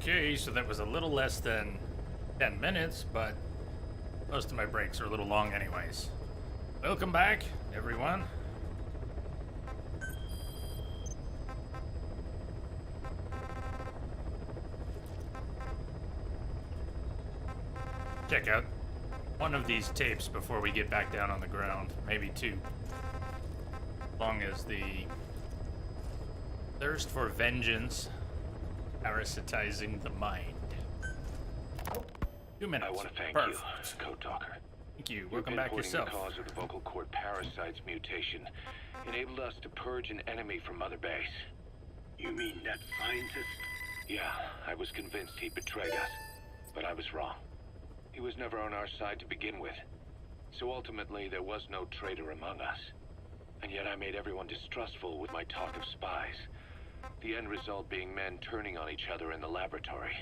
Okay, so that was a little less than 10 minutes, but most of my breaks are a little long anyways. Welcome back, everyone. Check out one of these tapes before we get back down on the ground. Maybe two. As long as the thirst for vengeance parasitizing the mind. 2 minutes. I want to thank Perfect. you, Code Talker. Thank you. You've Welcome back pinpointing yourself. The cause of the vocal cord parasite's mutation enabled us to purge an enemy from Mother Base. You mean that scientist? Yeah, I was convinced he betrayed us, but I was wrong. He was never on our side to begin with, so ultimately there was no traitor among us. And yet I made everyone distrustful with my talk of spies. The end result being men turning on each other in the laboratory.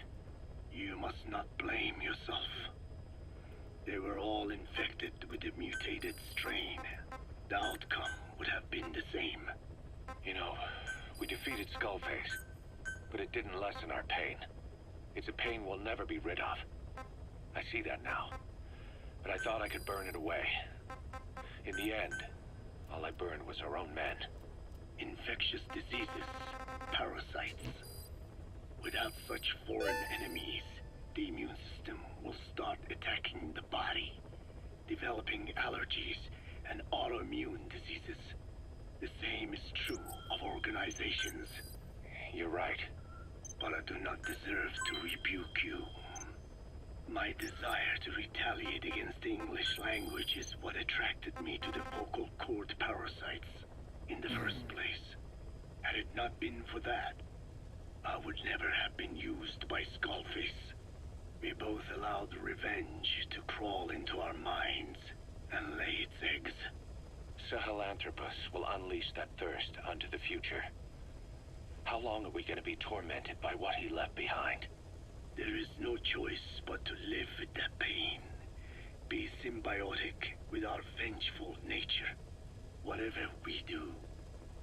You must not blame yourself. They were all infected with the mutated strain. The outcome would have been the same. You know, we defeated Skullface, but it didn't lessen our pain. It's a pain we'll never be rid of. I see that now, but I thought I could burn it away. In the end, all I burned was our own men. Infectious diseases, parasites. Without such foreign enemies, the immune system will start attacking the body, developing allergies and autoimmune diseases. The same is true of organizations. You're right. But I do not deserve to rebuke you. My desire to retaliate against the English language is what attracted me to the vocal cord parasites in the first place. Had it not been for that, I would never have been used by Skullface. We both allowed revenge to crawl into our minds and lay its eggs. Sahelanthropus will unleash that thirst onto the future. How long are we going to be tormented by what he left behind? There is no choice but to live with that pain. Be symbiotic with our vengeful nature. Whatever we do,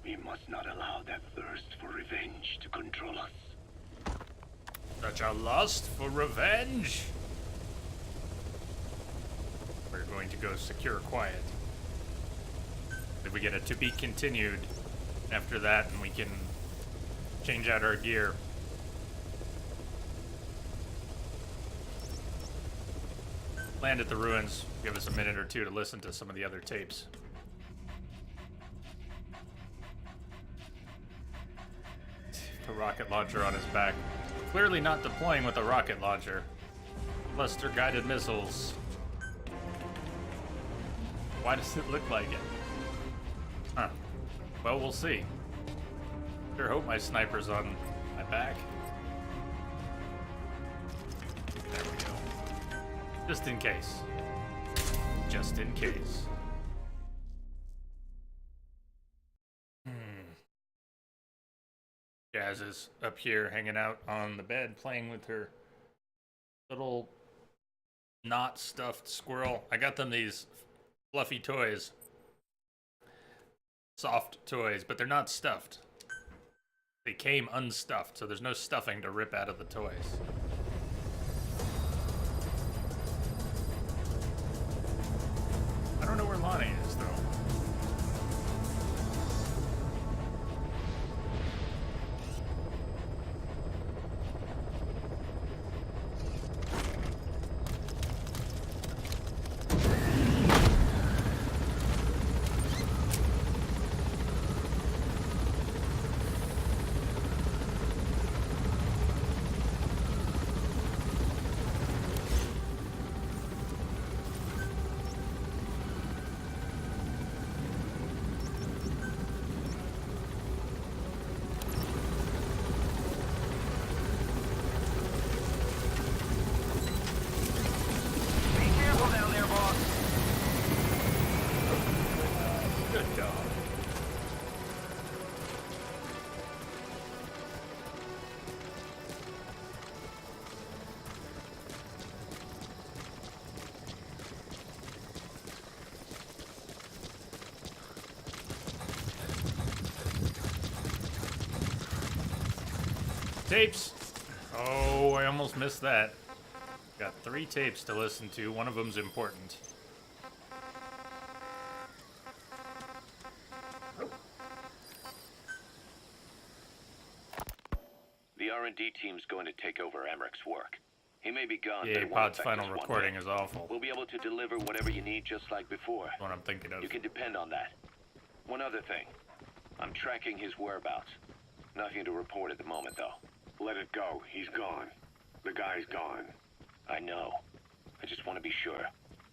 we must not allow that thirst for revenge to control us. Such a lust for revenge. We're going to go secure quiet. If we get a to be continued after that, and we can change out our gear. Land at the ruins. Give us a minute or two to listen to some of the other tapes. The rocket launcher on his back. Clearly not deploying with a rocket launcher. Cluster guided missiles. Why does it look like it? Huh. Well, we'll see. Sure hope my sniper's on my back. There we go. Just in case. Just in case. Jazz is up here hanging out on the bed playing with her little not stuffed squirrel. I got them these fluffy toys. Soft toys, but they're not stuffed. They came unstuffed, so there's no stuffing to rip out of the toys. I don't know where Lonnie is, though. Good dog. Tapes. Oh, I almost missed that. Got 3 tapes to listen to. One of them's important. The R&D team's going to take over Emmerich work. He may be gone, but Yeah, it won't Pod's affect final us one recording bit. is awful. We'll be able to deliver whatever you need just like before. That's what I'm thinking of. You can depend on that. One other thing. I'm tracking his whereabouts. Nothing to report at the moment, though. Let it go. He's gone. The guy's gone. I know. I just want to be sure.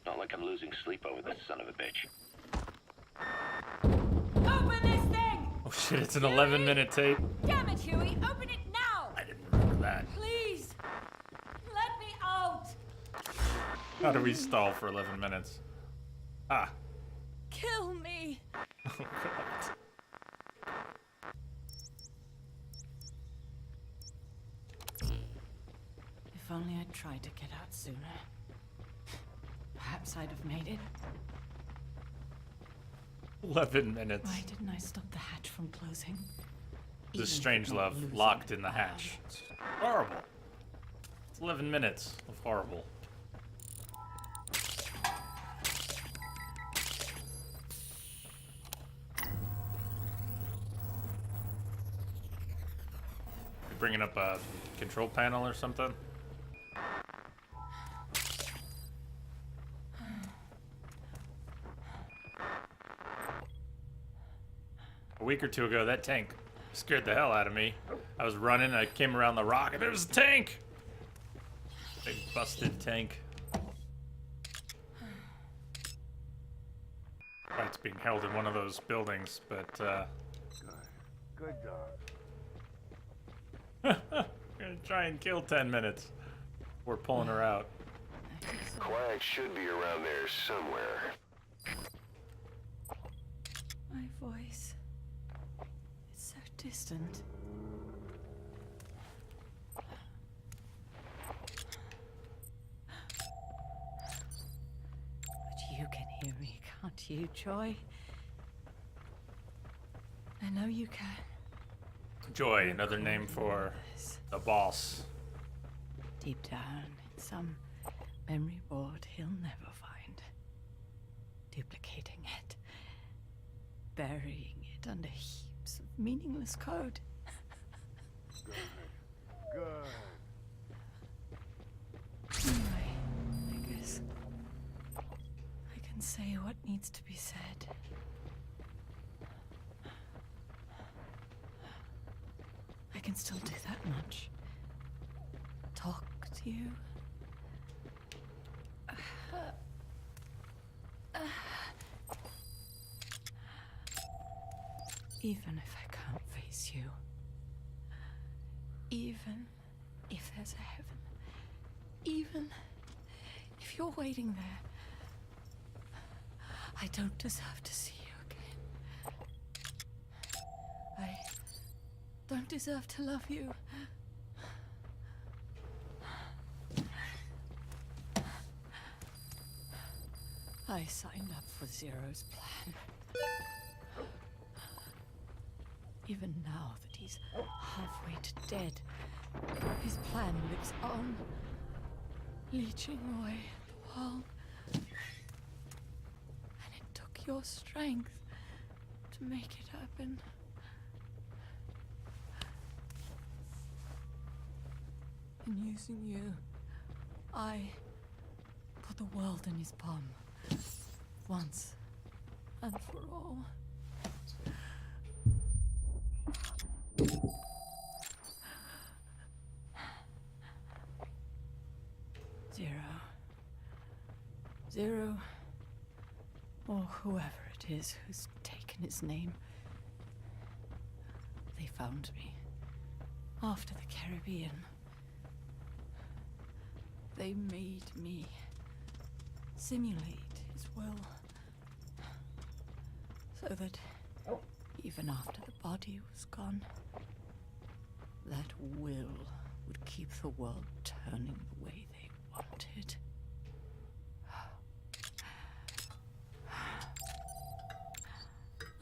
Not like I'm losing sleep over this son of a bitch. Open this thing! Oh shit, it's an 11-minute tape. Damn it, Huey! Open it now! I didn't remember that. Please! Let me out! How do we stall for 11 minutes? Ah. Kill me! Oh god. If only I'd tried to get out sooner. Perhaps I'd have made it. 11 minutes. Why didn't I stop the hatch from closing? The Even strange not love losing locked in the my hatch. heart. Horrible. It's 11 minutes of horrible. You bringing up a control panel or something? A week or two ago, that tank scared the hell out of me. I was running, I came around the rock, and there was a tank! Big busted tank. It's being held in one of those buildings, but Good dog. gonna try and kill 10 minutes. We're pulling her out. Quiet should be around there somewhere. My voice. It's so distant. But you can hear me, can't you, Joy? I know you can. Joy, another name for the boss. Deep down in some memory board he'll never find. Duplicating it. Burying it under heaps of meaningless code. Good. Anyway, I guess I can say what needs to be said. I can still do that much. Talk to you. Even if I can't face you. Even if there's a heaven. Even if you're waiting there. I don't deserve to see you again. I don't deserve to love you. I signed up for Zero's plan. Even now that he's halfway to dead, his plan lives on, leeching away the world. And it took your strength to make it happen. In using you, I put the world in his palm. Once and for all. Zero, or whoever it is who's taken his name. They found me after the Caribbean. They made me simulate his will, so that even after the body was gone, that will would keep the world turning the way they wanted.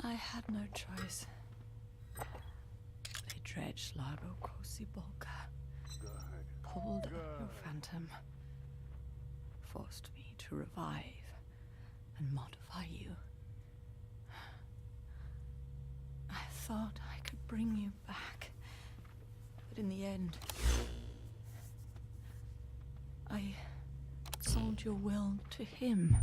I had no choice. They dredged Lago Cosibolca pulled out your phantom, forced me to revive and modify you. I thought I could bring you back, but in the end, I sold your will to him.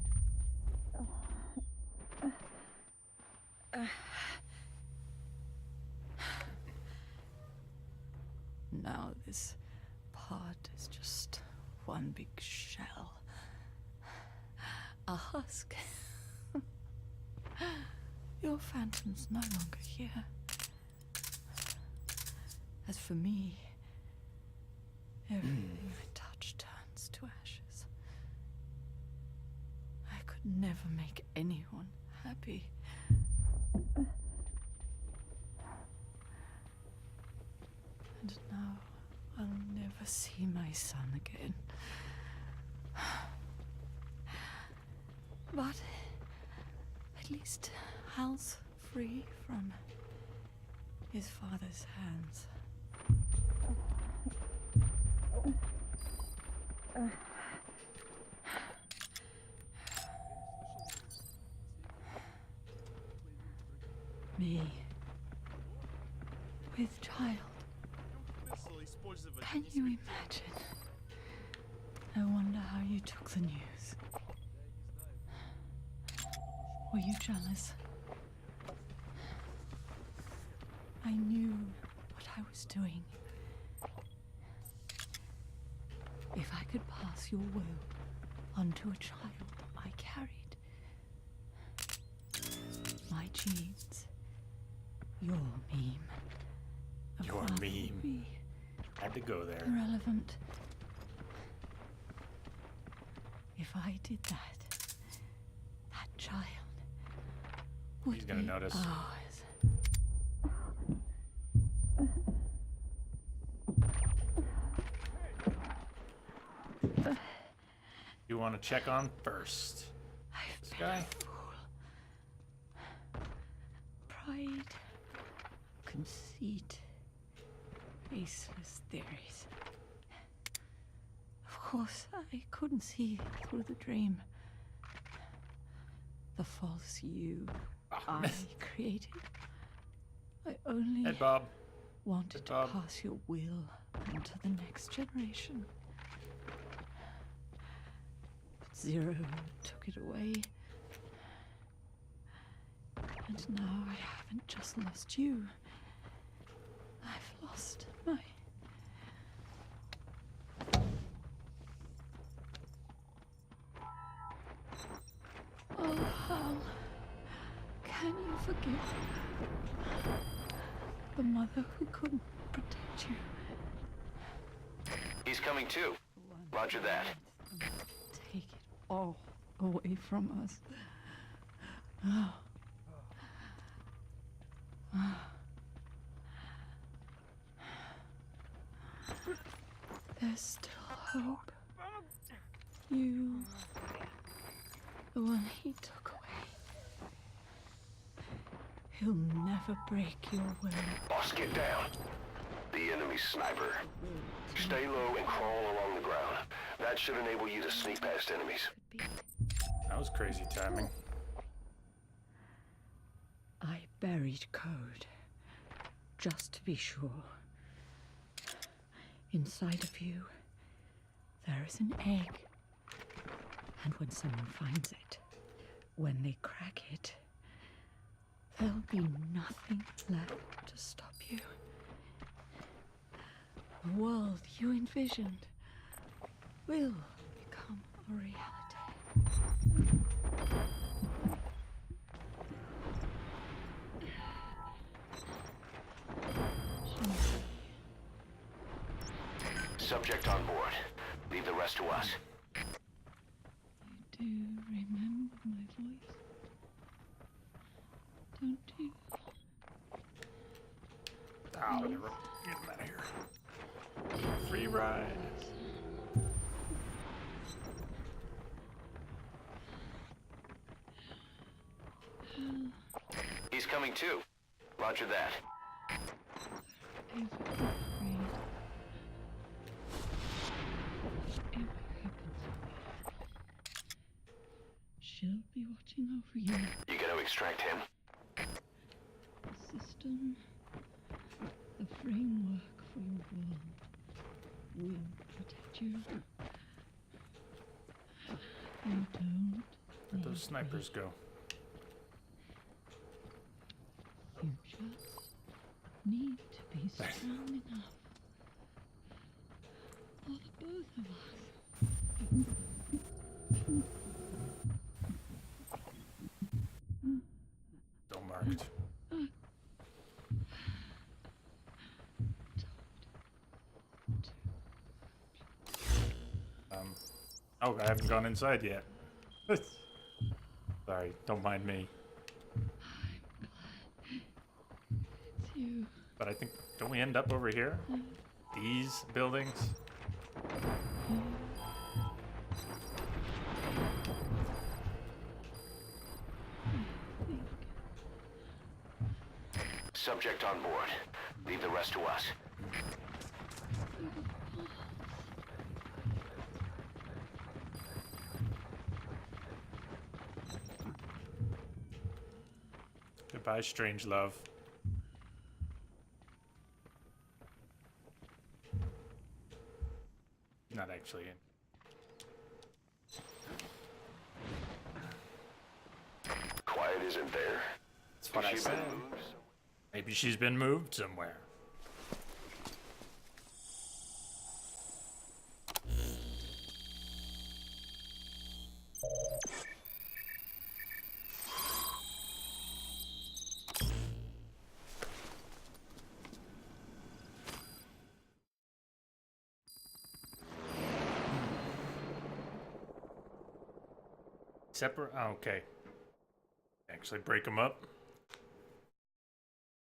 Now this pod is just one big shell. A husk. Your phantom's no longer here. As for me, everything I touch turns to ashes. I could never make anyone happy. And now I'll never see my son again. But at least Hal's free from his father's hands. Me, with child. Can you imagine? I wonder how you took the news. Were you jealous? I knew what I was doing. If I could pass your will onto a child I carried, my genes, your meme. Your meme. Had to go there. Irrelevant. If I did that, that child would He's gonna be notice. ours. You want to check on first? I've This been guy? a fool. Pride, conceit, baseless theories. Of course, I couldn't see through the dream. The false you I created. I only Hey, Bob. wanted to Bob. pass your will onto the next generation. But Zero took it away. And now I haven't just lost you. I've lost my... Oh, Hal. Can you forgive the mother who couldn't protect you? He's coming too. Roger that. Take it all away from us. Oh. There's still hope. You, the one he took away. He'll never break your will. Boss, get down. The enemy's sniper. Stay low and crawl along the ground. That should enable you to sneak past enemies. Could be. That was crazy timing. I buried code, just to be sure. Inside of you, there is an egg. And when someone finds it, when they crack it, there'll be nothing left to stop you. The world you envisioned will become a reality. Subject on board. Leave the rest to us. You do remember my voice, don't you? Oh, never. Get him out of here. Free ride. He's coming too. Roger that. Ever afraid be watching over you. You gonna extract him? The system, the framework for your world will protect you. You don't Where'd those snipers go? You just need to be strong enough for the both of us. Still marked. Oh, I haven't gone inside yet. Sorry, don't mind me. It's you. But I think, don't we end up over here? These buildings? Subject on board. Leave the rest to us. Goodbye, strange love. Not actually in. Quiet isn't there. That's what I Has she said. been moved? Maybe she's been moved somewhere. Separate. Oh, okay. Actually, break them up.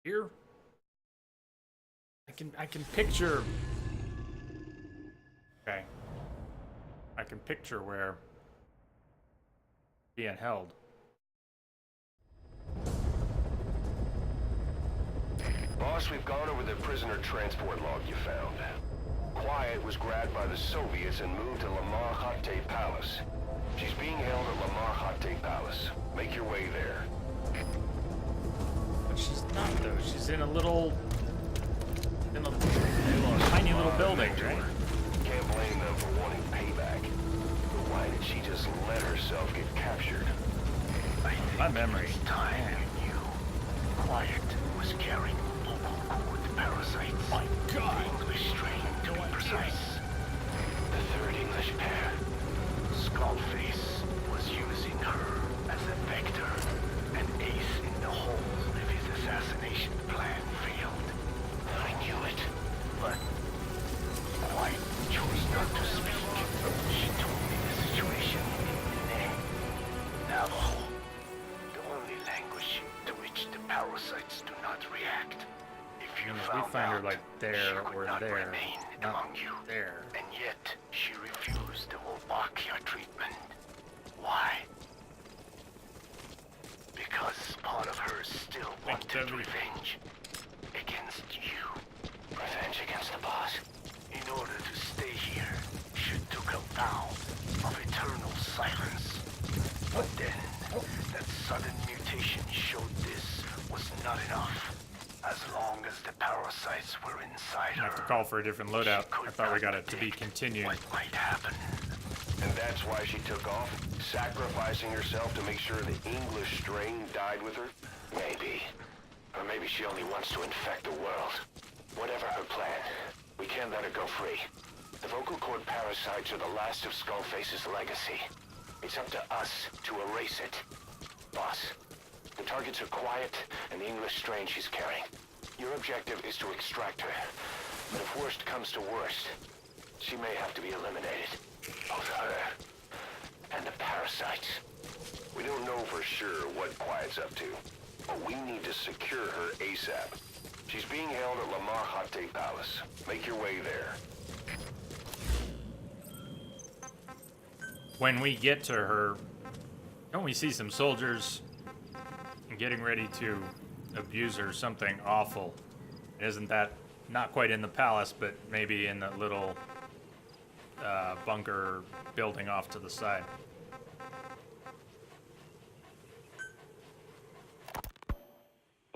Here. I can picture. Okay. I can picture where being held. Boss, we've gone over the prisoner transport log you found. Quiet was grabbed by the Soviets and moved to Lamar Khatte Palace. She's being held at Lamar Khatte Palace. Make your way there. But she's not, though. She's in a little tiny little building, right? Can't blame them for wanting payback. But why did she just let herself get captured? My memory. Time you knew. Quiet was carrying vocal cord parasites. My God. English strain, to be precise. The third English pair. Skullface was using her as a vector, an ace in the hole if his assassination plan failed. I knew it, but Quiet chose not to speak. She told me the situation in Navajo, the only language to which the parasites do not react. If you We found find her out, like she there could or not there, remain not among you. there. And yet, she refused the Wolbachia treatment. Why? Because part of her still wanted revenge against you. Revenge against the boss? In order to stay here, she took a vow of eternal silence. But then, that sudden mutation showed this was not enough. As long as the parasites were inside I have to her, call for a different loadout. she could I thought we not got it to be predict continued. what might happen. And that's why she took off, sacrificing herself to make sure the English strain died with her? Maybe. Or maybe she only wants to infect the world. Whatever her plan, we can't let her go free. The vocal cord parasites are the last of Skullface's legacy. It's up to us to erase it. Boss, the targets are Quiet and the English strain she's carrying. Your objective is to extract her. But if worst comes to worst, she may have to be eliminated. Both her and the parasites. We don't know for sure what Quiet's up to, but we need to secure her ASAP. She's being held at Lamar Khatte Palace. Make your way there. When we get to her, don't we see some soldiers getting ready to abuse her? Something awful. Isn't that not quite in the palace, but maybe in that little bunker building off to the side?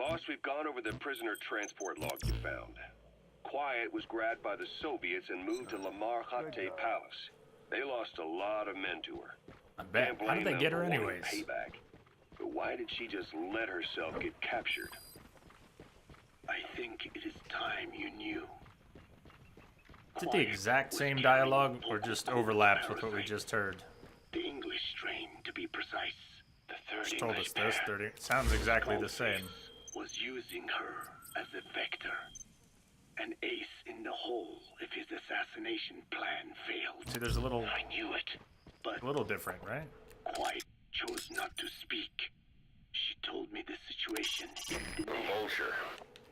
Boss, we've gone over the prisoner transport log you found. Quiet was grabbed by the Soviets and moved to Lamar Khatte Palace. They lost a lot of men to her. I bet. Can't How did blame they them get her for wanting anyways? Payback. But why did she just let herself get captured? I think it is time you knew. Is it the exact same dialogue or just overlaps with what we just heard? The English strain, to be precise. The third Just told English us this. pair, 30. Sounds exactly the same. was using her as a vector. An ace in the hole if his assassination plan failed. See, there's a little I knew it, but different, right? Quiet chose not to speak. She told me the situation is the Vulture.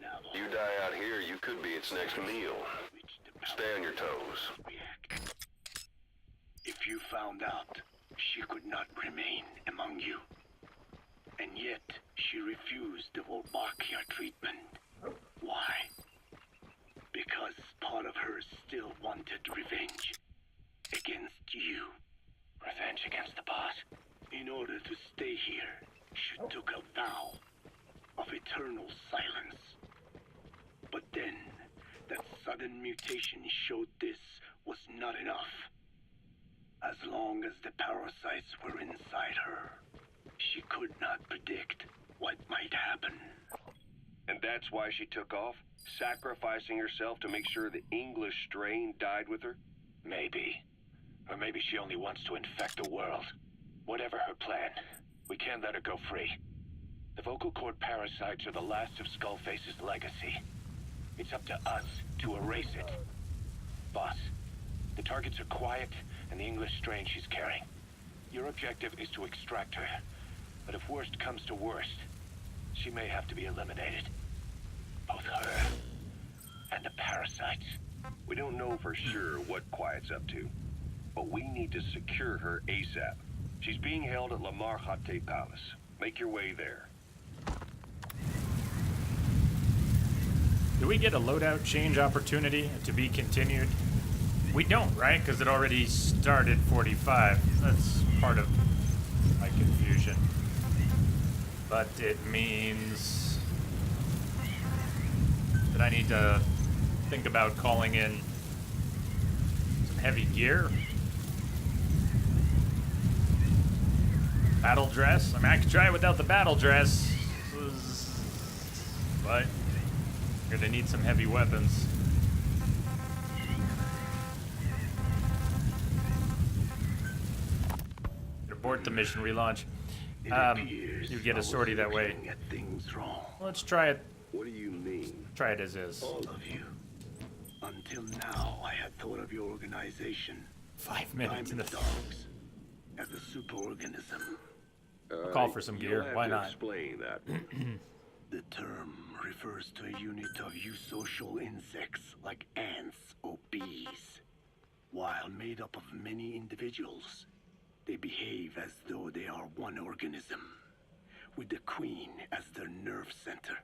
now You die out here, you could be its next meal. which the Stay on your toes. react. If you found out, she could not remain among you. And yet, she refused the Wolbachia treatment. Why? Because part of her still wanted revenge against you. Revenge against the boss? In order to stay here, she took a vow of eternal silence. But then, that sudden mutation showed this was not enough. As long as the parasites were inside her, she could not predict what might happen. And that's why she took off? Sacrificing herself to make sure the English strain died with her? Maybe. Or maybe she only wants to infect the world. Whatever her plan, we can't let her go free. The vocal cord parasites are the last of Skullface's legacy. It's up to us to erase it. Boss, the targets are Quiet and the English strain she's carrying. Your objective is to extract her. But if worst comes to worst, she may have to be eliminated. Both her and the parasites. We don't know for sure what Quiet's up to, but we need to secure her ASAP. She's being held at Lamar Khatte Palace. Make your way there. Do we get a loadout change opportunity to be continued? We don't, right? Because it already started 45. That's part of my confusion. But it means that I need to think about calling in some heavy gear. Battle dress. I mean, I could try without the battle dress. But you're gonna need some heavy weapons. Abort the mission relaunch. It appears You get I a was sortie that way. looking at things wrong. Let's try it. What do you mean? Try it as is. All of you. Until now, I had thought of your organization, 5 minutes in Diamond the Dogs, as a superorganism. call for some gear. You'll have Why to not? Explain that. The term refers to a unit of eusocial insects like ants or bees. While made up of many individuals, they behave as though they are one organism, with the queen as their nerve center.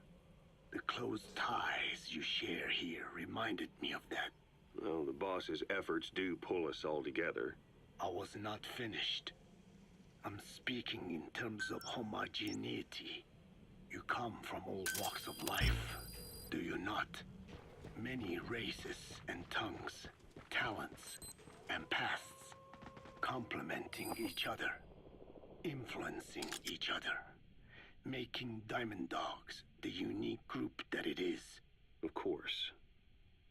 The close ties you share here reminded me of that. Well, the boss's efforts do pull us all together. I was not finished. I'm speaking in terms of homogeneity. You come from all walks of life, do you not? Many races and tongues, talents and pasts, complementing each other, influencing each other, making Diamond Dogs the unique group that it is. Of course.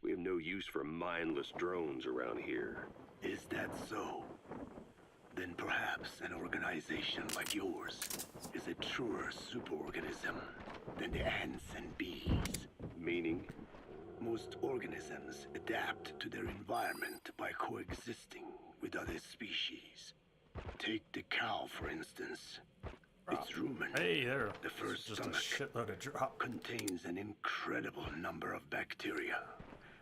We have no use for mindless drones around here. Is that so? Then perhaps an organization like yours is a truer superorganism than the ants and bees. Meaning? Most organisms adapt to their environment by coexisting with other species. Take the cow, for instance. Its rumen, Hey there. the first This is just a stomach, shitload of drop. contains an incredible number of bacteria,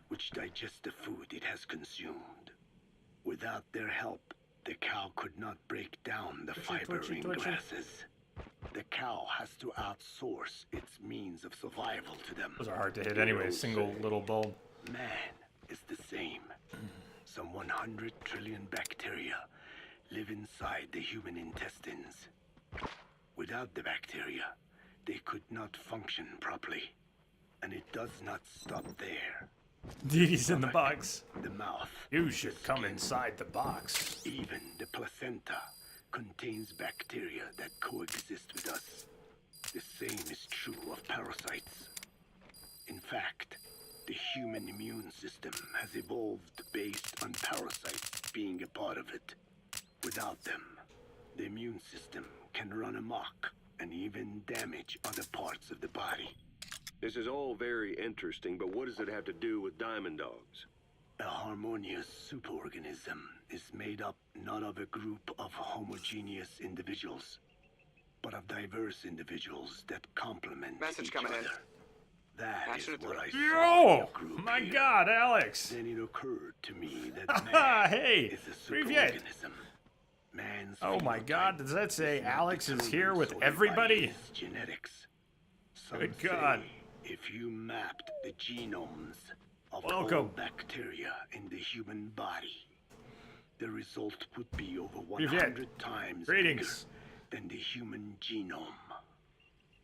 which digest the food it has consumed. Without their help, the cow could not break down the fiber twitchy, in twitchy. grasses. The cow has to outsource its means of survival to them. Those are hard to hit anyway. Single little bulb. Man is the same. Some 100 trillion bacteria live inside the human intestines. Without the bacteria, they could not function properly. And it does not stop there. He's in the box. The mouth, You should come inside the box. even the placenta, contains bacteria that coexist with us. The same is true of parasites. In fact, the human immune system has evolved based on parasites being a part of it. Without them, the immune system can run amok and even damage other parts of the body. This is all very interesting, but what does it have to do with diamond dogs? A harmonious superorganism is made up not of a group of homogeneous individuals, but of diverse individuals that complement Message each coming in. other. That is Passionate what I threat. saw in Yo! your group My here. God, Alex! Then it occurred to me that man Hey! is a Привет! superorganism. Man's Oh my God, phenotype does that say is not Alex is here determined with solely by everybody? his genetics. Some Good God. say if you mapped the genomes of Welcome. all bacteria in the human body, the result would be over Привет. 100 times Greetings. bigger than the human genome.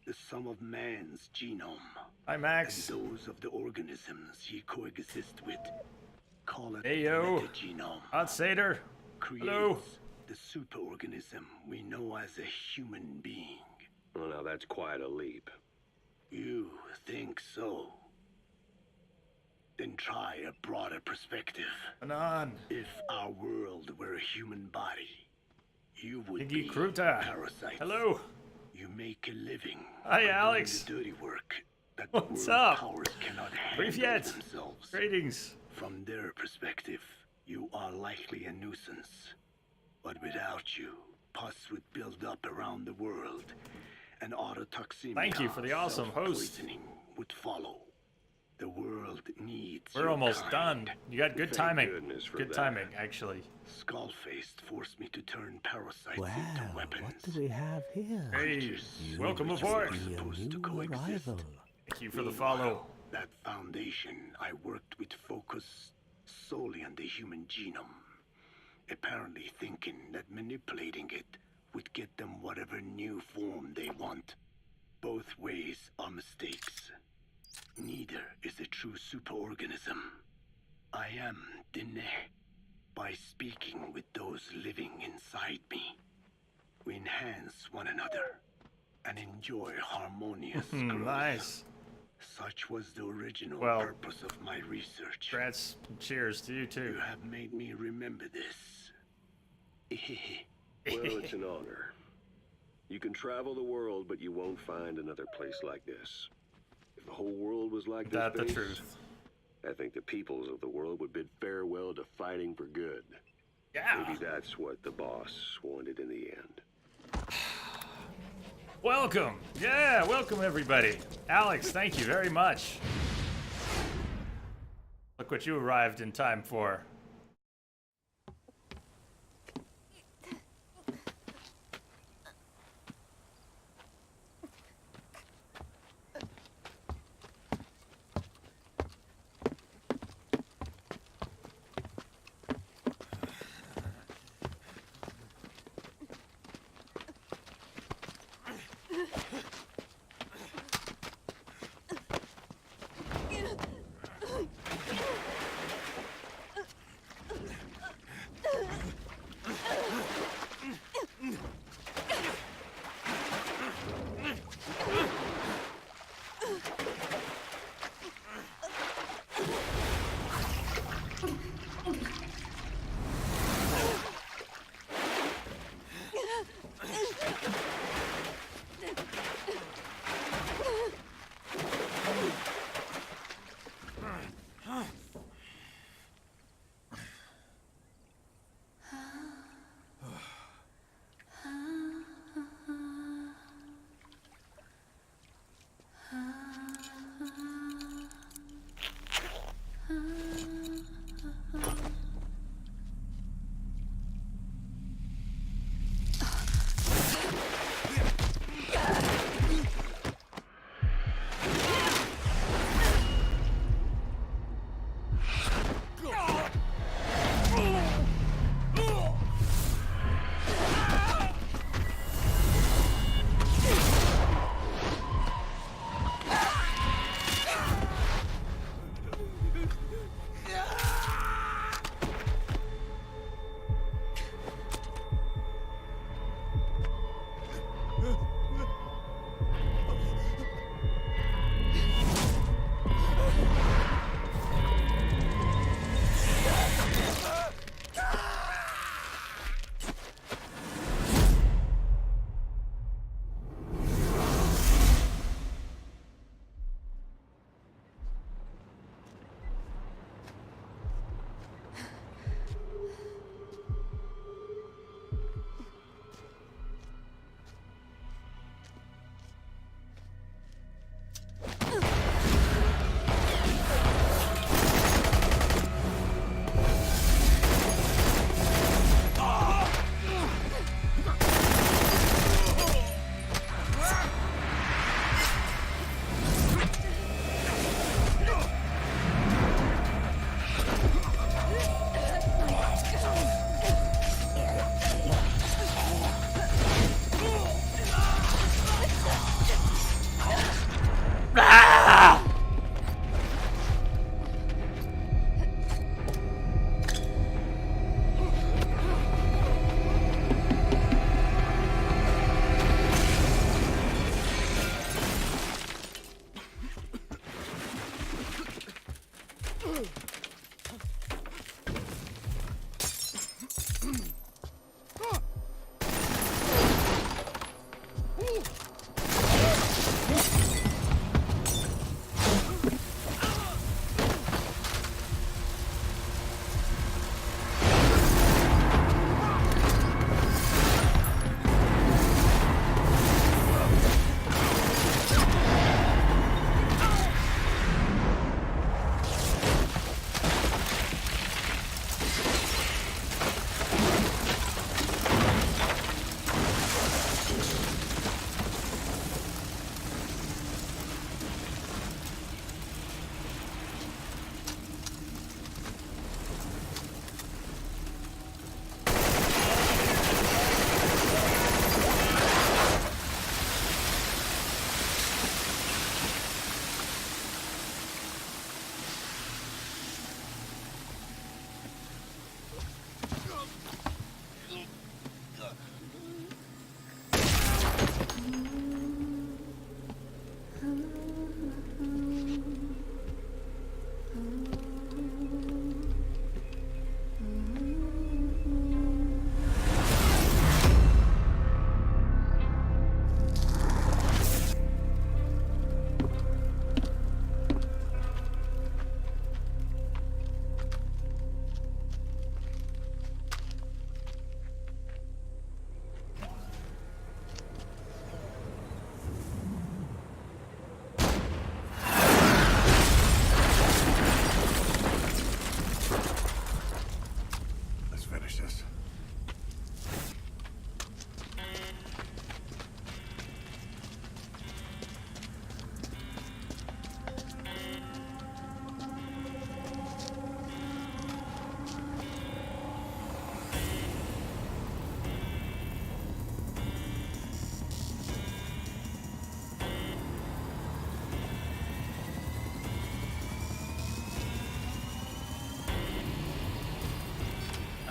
The sum of man's genome Hi, and Max. those of the organisms he coexists with, call it Hey, yo. metagenome, Hot Seder. creates Hello. the superorganism we know as a human being. Well, now that's quite a leap. You think so? Then try a broader perspective. Anon. If our world were a human body, you would Iggy be Kruta. parasites. Hello. You make a living. Hi, by doing Alex. The dirty work that What's the world up? powers cannot handle Привет. themselves. Greetings. From their perspective, you are likely a nuisance. But without you, pus would build up around the world, and autotoxemia, Thank you for the awesome host. self-poisoning, would follow. The world needs We're your almost kind. done. You got good Thank timing. goodness for Good that. timing, actually. Skullfaced forced me to turn parasites Well, into weapons. what do we have here? Hey, You welcome which aboard. are Be a supposed to new coexist. arrival. Thank you for the follow. That foundation I worked with focused solely on the human genome, apparently thinking that manipulating it would get them whatever new form they want. Both ways are mistakes. Neither is a true superorganism. I am Dine. By speaking with those living inside me, we enhance one another and enjoy harmonious growth. Nice. Such was the original Well, purpose of my research. Congrats. Cheers to you, You too. have made me remember this. Well, it's an honor. You can travel the world, but you won't find another place like this. If the whole world was like this That the base, truth. I think the peoples of the world would bid farewell to fighting for good. Yeah. Maybe that's what the boss wanted in the end. Welcome. Yeah, welcome, everybody. Alex, thank you very much. Look what you arrived in time for.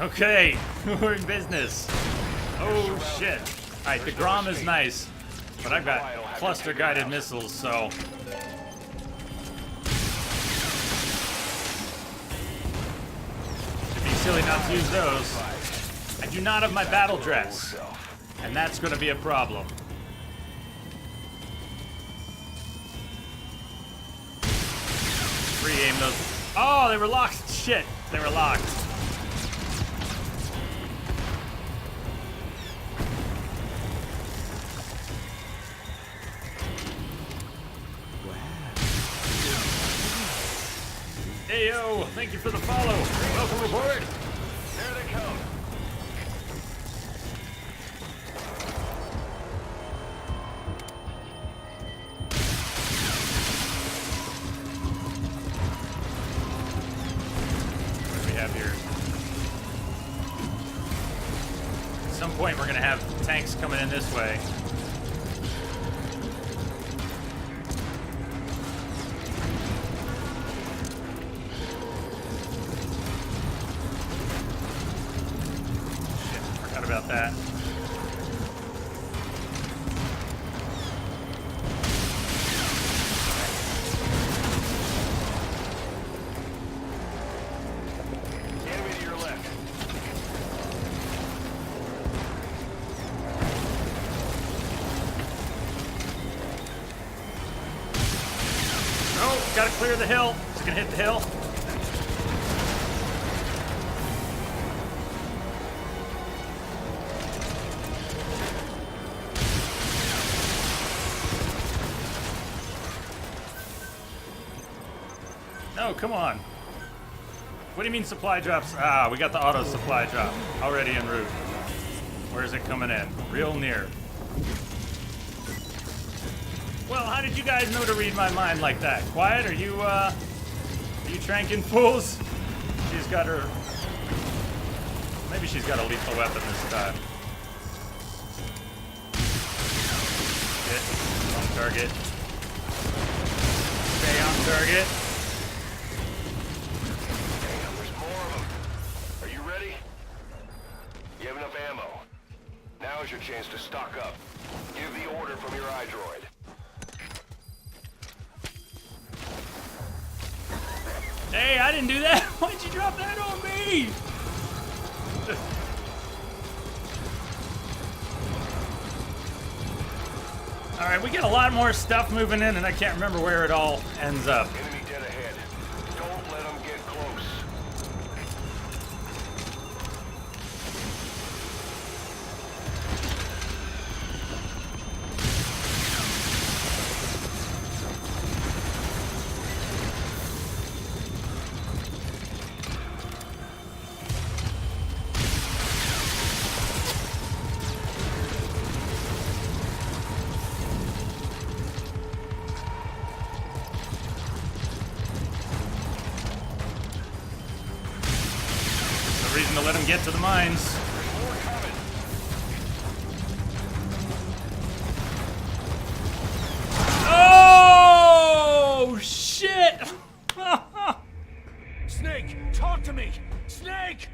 Okay, we're in business. Oh shit. Alright, the Grom is nice, but I've got cluster guided missiles, so. It'd be silly not to use those. I do not have my battle dress, and that's gonna be a problem. Re-aim those. Oh, they were locked. Shit, they were locked. Hey yo, thank you for the follow. Welcome aboard. There they come. What do we have here? At some point we're gonna have tanks coming in this way. About that. Enemy to your left. Oh, gotta clear the hill. Is it gonna hit the hill? No, come on. What do you mean supply drops? Ah, we got the auto supply drop already en route. Where's it coming in? Real near. Well, how did you guys know to read my mind like that? Quiet, are you tranking fools? She's got her... Maybe she's got a lethal weapon this time. Hit. On target. Stay on target. You have enough ammo. Now is your chance to stock up. Give the order from your iDroid. Hey, I didn't do that. Why'd you drop that on me? All right, we get a lot more stuff moving in, and I can't remember where it all ends up. Enemy dead ahead. Don't let them get close. No reason to let him get to the mines. More coming. Oh shit! Snake, talk to me! Snake!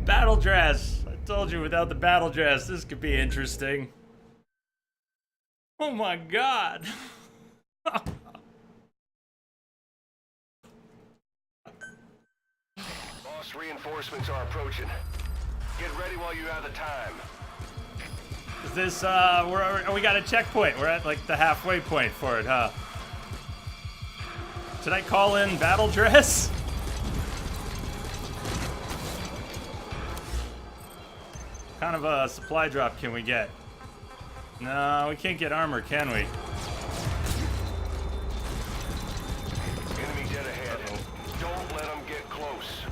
Battle dress. I told you without the battle dress, this could be interesting. Oh my god. Boss, reinforcements are approaching. Get ready while you have the time. Is this, we got a checkpoint. We're at, like, the halfway point for it, huh? Should I call in battle dress? What kind of a supply drop can we get? No, we can't get armor, can we? Enemy dead ahead. Don't let them get close.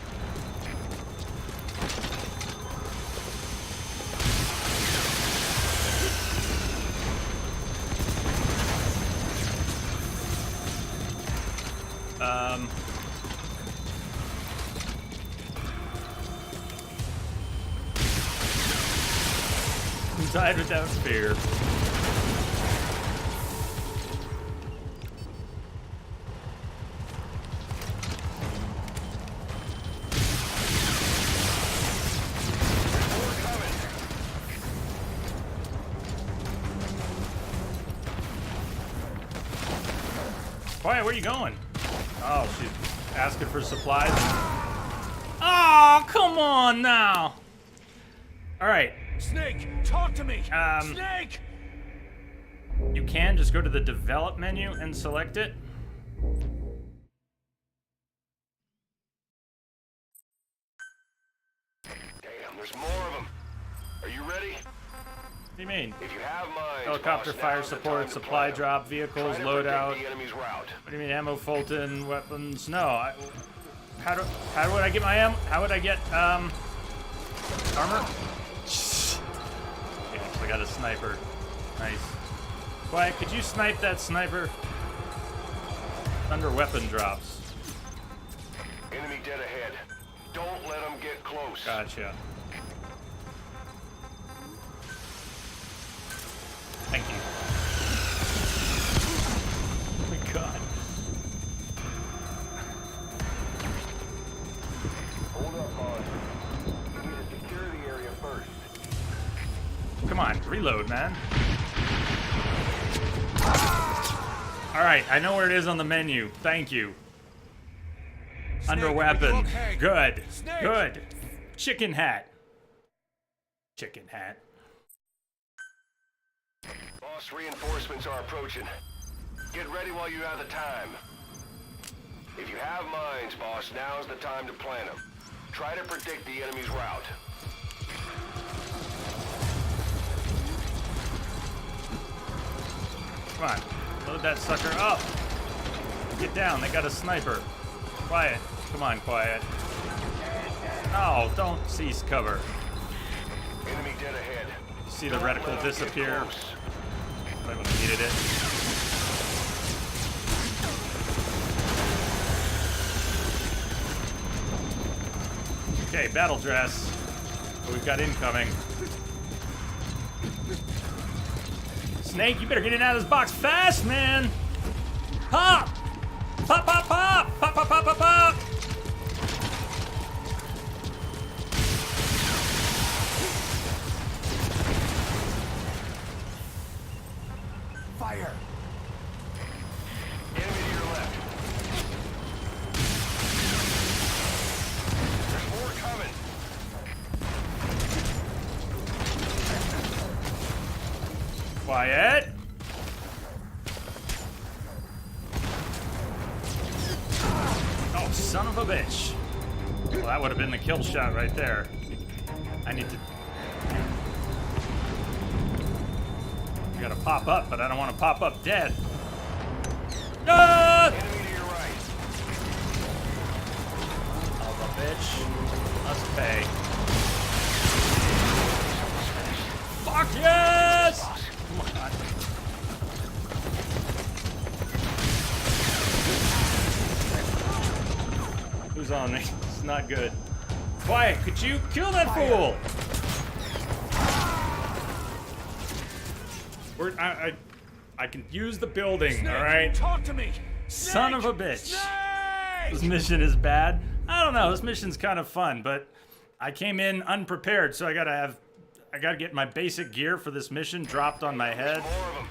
Who died without fear? Quiet, where are you going? Oh, she's asking for supplies. Oh, come on now. All right. Snake, talk to me! Snake! You can just go to the develop menu and select it. Damn, there's more of them. Are you ready? What do you mean? If you have mines, Helicopter boss, fire now's the support, time to supply plan 'em. drop, vehicles, Try to loadout. predict the enemy's route. What do you mean, ammo, Fulton, weapons? No. How would I get my ammo? How would I get armor? Yeah, I got a sniper. Nice. Quiet, could you snipe that sniper? Under weapon drops. Enemy dead ahead. Don't let them get close. Gotcha. Thank you. Oh my god. Hold up, boss. You need to secure the area first. Come on, reload, man. Alright, I know where it is on the menu. Thank you. Under Snake, weapon. okay? Good. Snake. Good. Chicken hat. Chicken hat. Boss, reinforcements are approaching. Get ready while you have the time. If you have mines, boss, now's the time to plant them. Try to predict the enemy's route. Come on. Load that sucker up. Get down. They got a sniper. Quiet. Come on, quiet. Oh, don't cease cover. Enemy dead ahead. See the Don't let reticle 'em get disappear. close. I would have needed it. Okay, battle dress. What we've got incoming. Snake, you better get in and out of this box fast, man! Pop! Pop, pop, pop! Pop, pop, pop, pop, pop! Fire! Enemy to your left. There's more coming. Quiet. Oh, son of a bitch. Well, that would have been the kill shot right there. I need to... I gotta pop up, but I don't want to pop up dead. Ah! Enemy to your right. Oh, the bitch. Must pay. Fuck yes! Come on. Who's on me? It's not good. Quiet, could you kill that fool? I can use the building, Snake, alright? talk to me! Son of a Snake! bitch. Snake! This mission is bad. I don't know, this mission's kind of fun, but I came in unprepared, so I gotta get my basic gear for this mission dropped on my head More of them.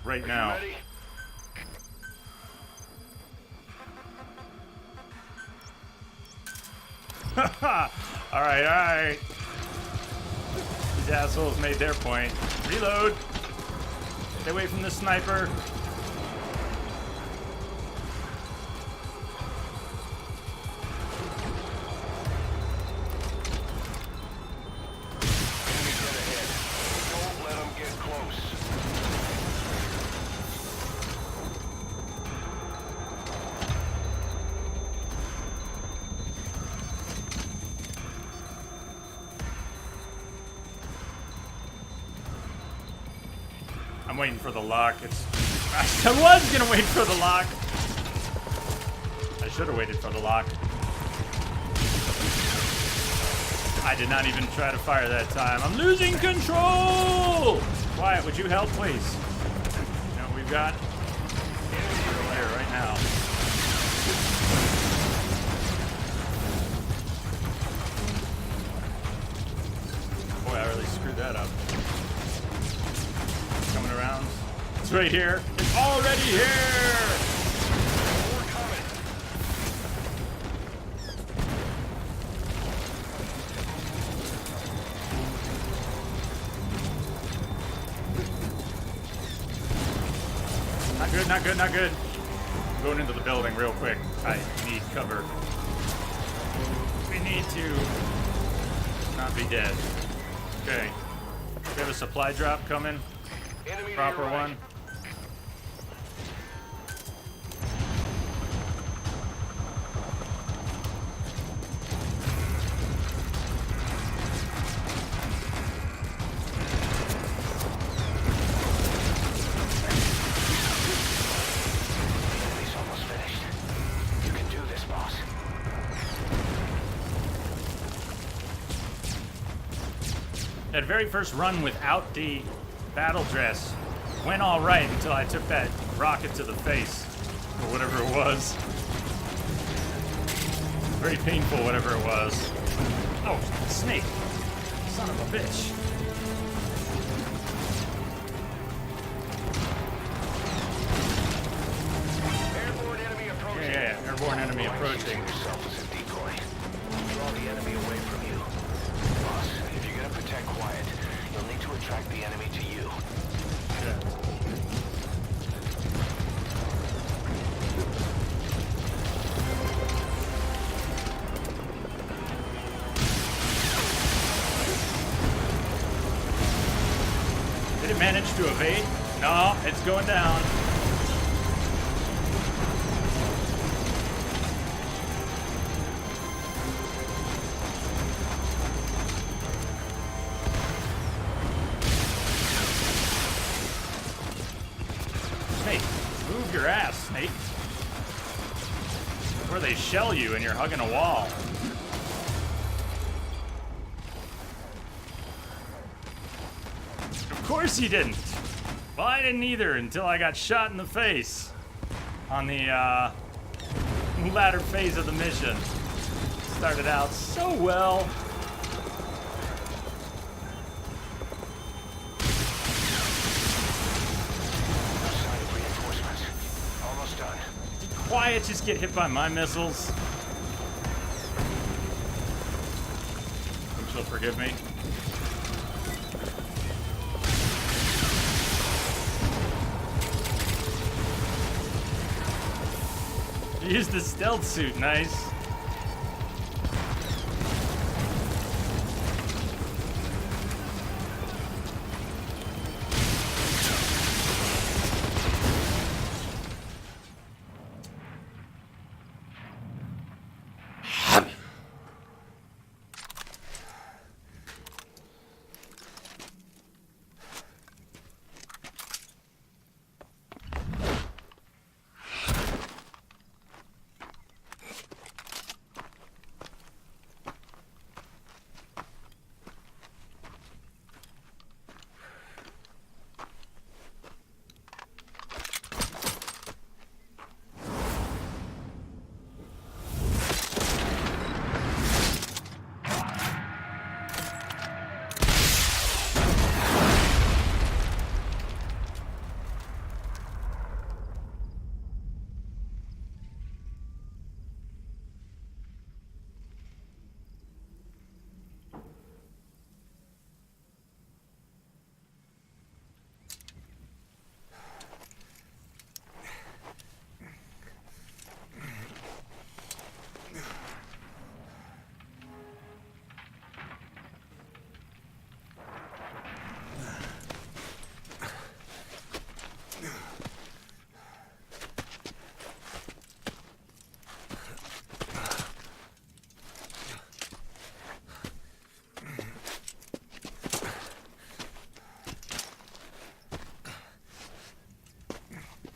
right You now. ready? Alright, alright. These assholes made their point. Reload. Stay away from the sniper. Enemy dead ahead. Don't let them get close. I'm waiting for the lock. I was gonna wait for the lock. I should have waited for the lock. I did not even try to fire that time. I'm losing control! Wyatt, would you help, please? You know what we've got? Here, right now. Boy, I really screwed that up. Coming around. It's right here. It's already here! Not good, not good, not good. I'm going into the building real quick. I need cover. We need to not be dead. Okay. We have a supply drop coming. Enemy to Proper your right. one. Enemy's almost finished. You can do this, boss. That very first run without the battle dress went all right until I took that rocket to the face, or whatever it was. Very painful, whatever it was. Oh, snake! Son of a bitch! Airborne enemy approaching. Yeah, airborne enemy Using approaching. yourself as a decoy. Draw the enemy away from you. Boss, if you're gonna protect Quiet, you'll need to attract the enemy to you. Did it manage to evade? No, it's going down. Snake, move your ass, Snake. Where they shell you and you're hugging a wall. Of course he didn't. Well, I didn't either until I got shot in the face on the latter phase of the mission. Started out so well. No sign of reinforcements. Almost done. Quiet, just get hit by my missiles. Think she'll forgive me. Use the stealth suit, nice.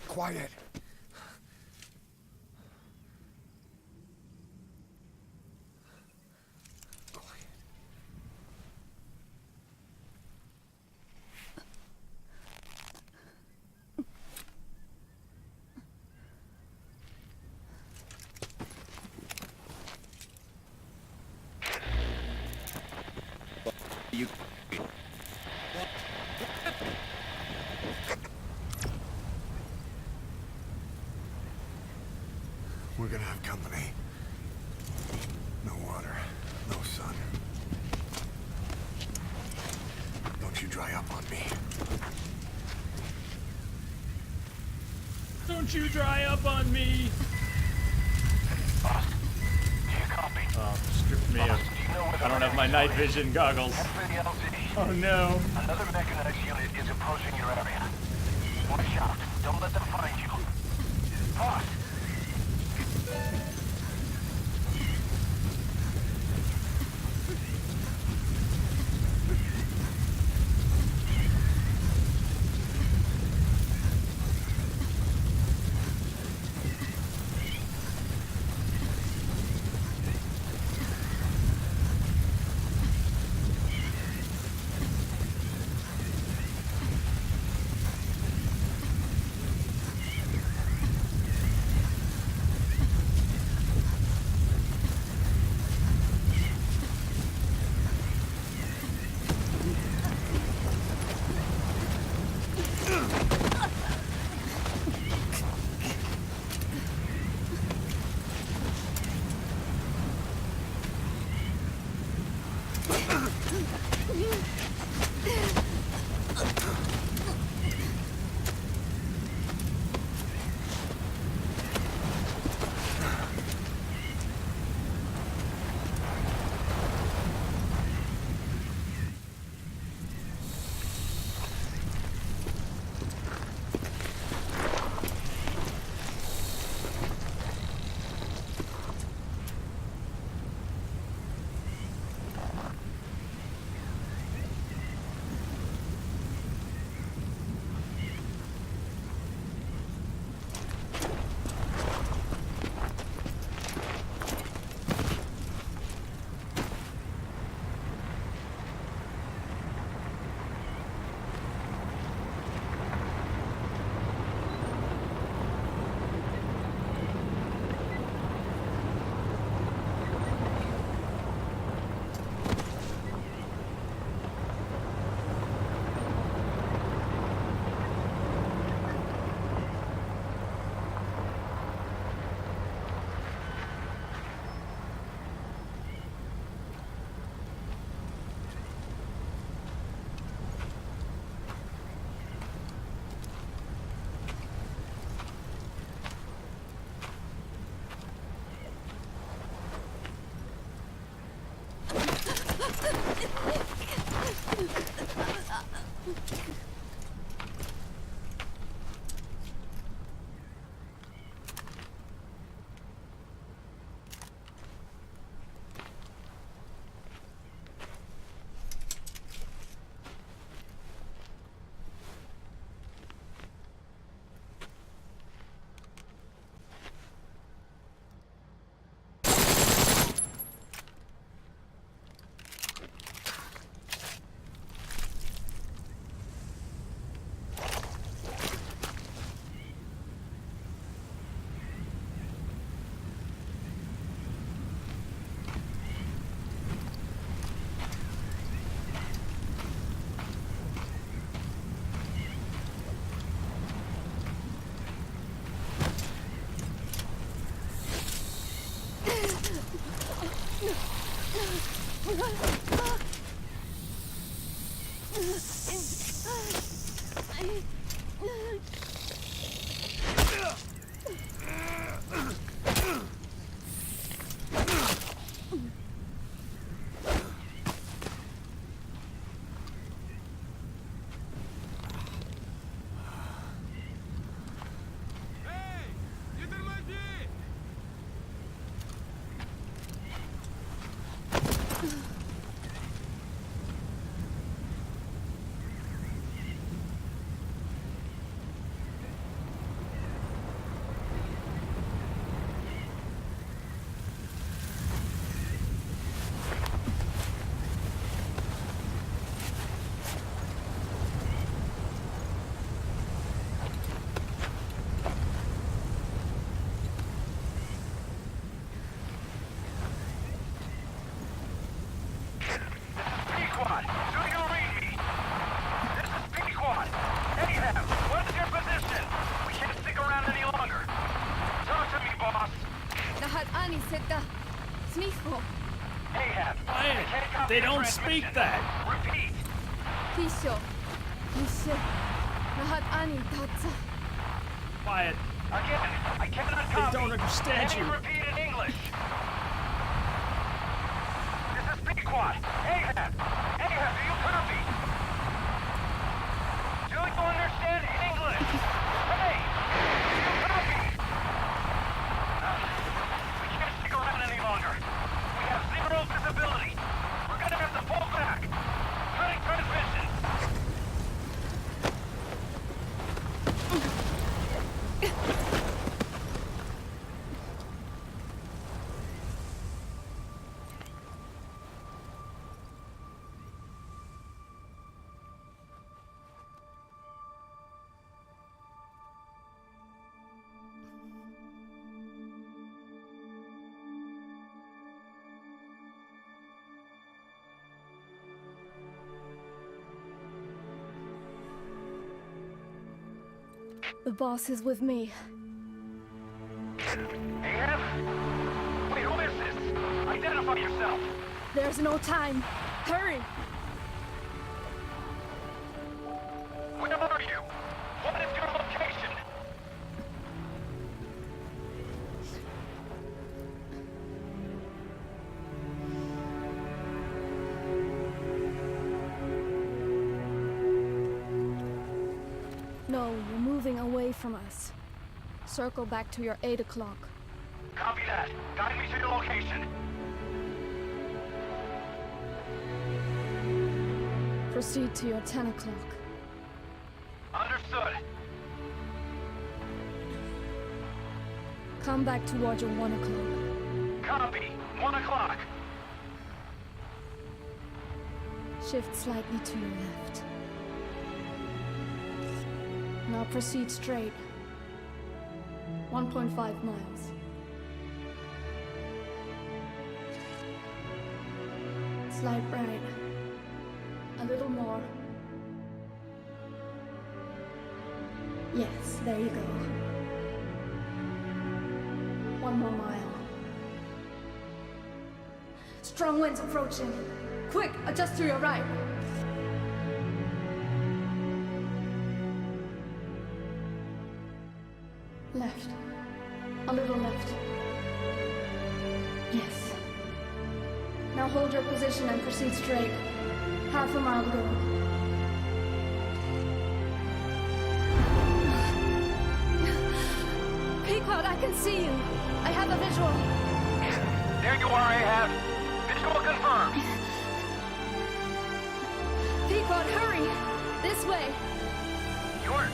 Quiet. You... We're gonna have company. No water, no sun. Don't you dry up on me. Don't you dry up on me! Boss, do you copy? Oh, stripped me of. Boss, do you know where the I don't have my night vision goggles. Head for the LZ. Oh no. Another mechanized unit is approaching your area. Watch out. Don't let them find you. Boss! They don't speak that. Repeat. Quiet. Again, I cannot They copy. don't understand Can you. repeat in English? This is Pequod. Ahab! Ahab, do you copy? Do you understand English? Hey! Do you copy? We can't stick around any longer. We have zero visibility. We're gonna have to pull back. Cutting transmission. The boss is with me. Ahab? Wait, who is this? Identify yourself. There's no time. Hurry! Where are you? What is your location? No, you're moving away from us. Circle back to your 8 o'clock. Copy that. Guide me to your location. Proceed to your 10 o'clock. Understood. Come back towards your 1 o'clock. Copy. 1 o'clock. Shift slightly to your left. Now proceed straight. 1.5 miles. Slide right. A little more. Yes, there you go. 1 more mile. Strong winds approaching. Quick, adjust to your right. Left. A little left. Yes. Now hold your position and proceed straight. Half a mile to go. Pequod, I can see you. I have a visual. There you are, Ahab. Visual confirmed. Pequod, hurry! This way. You're...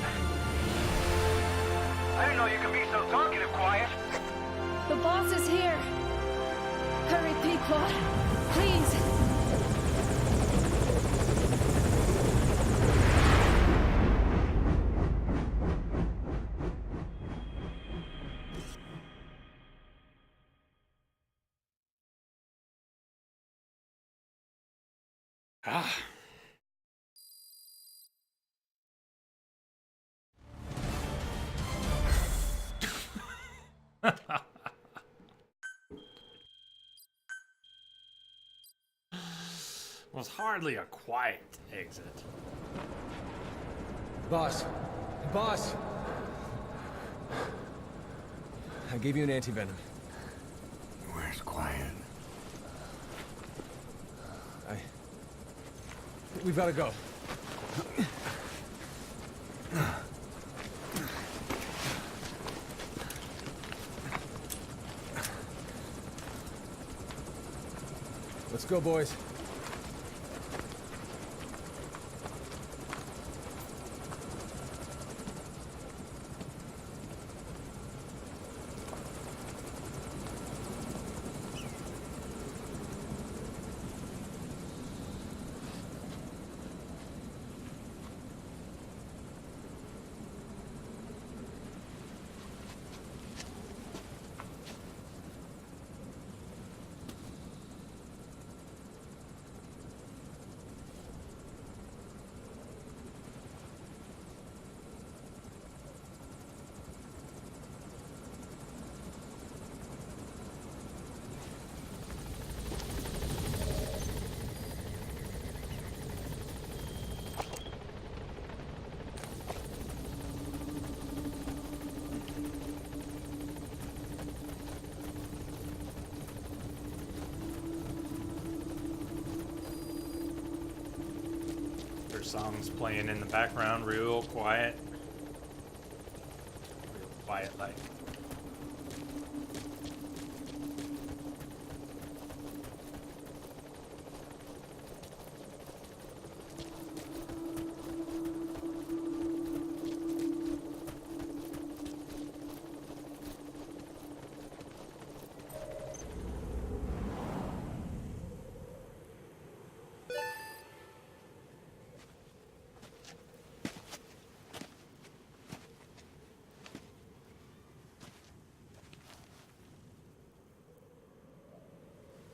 I didn't know you could be so talkative, Quiet. The boss is here. Hurry, Pequod. Please. Ah. Was hardly a quiet exit. Boss. Boss! I gave you an antivenom. Where's Quiet? We've got to go. Let's go, boys. Their songs playing in the background, real quiet. Real quiet like.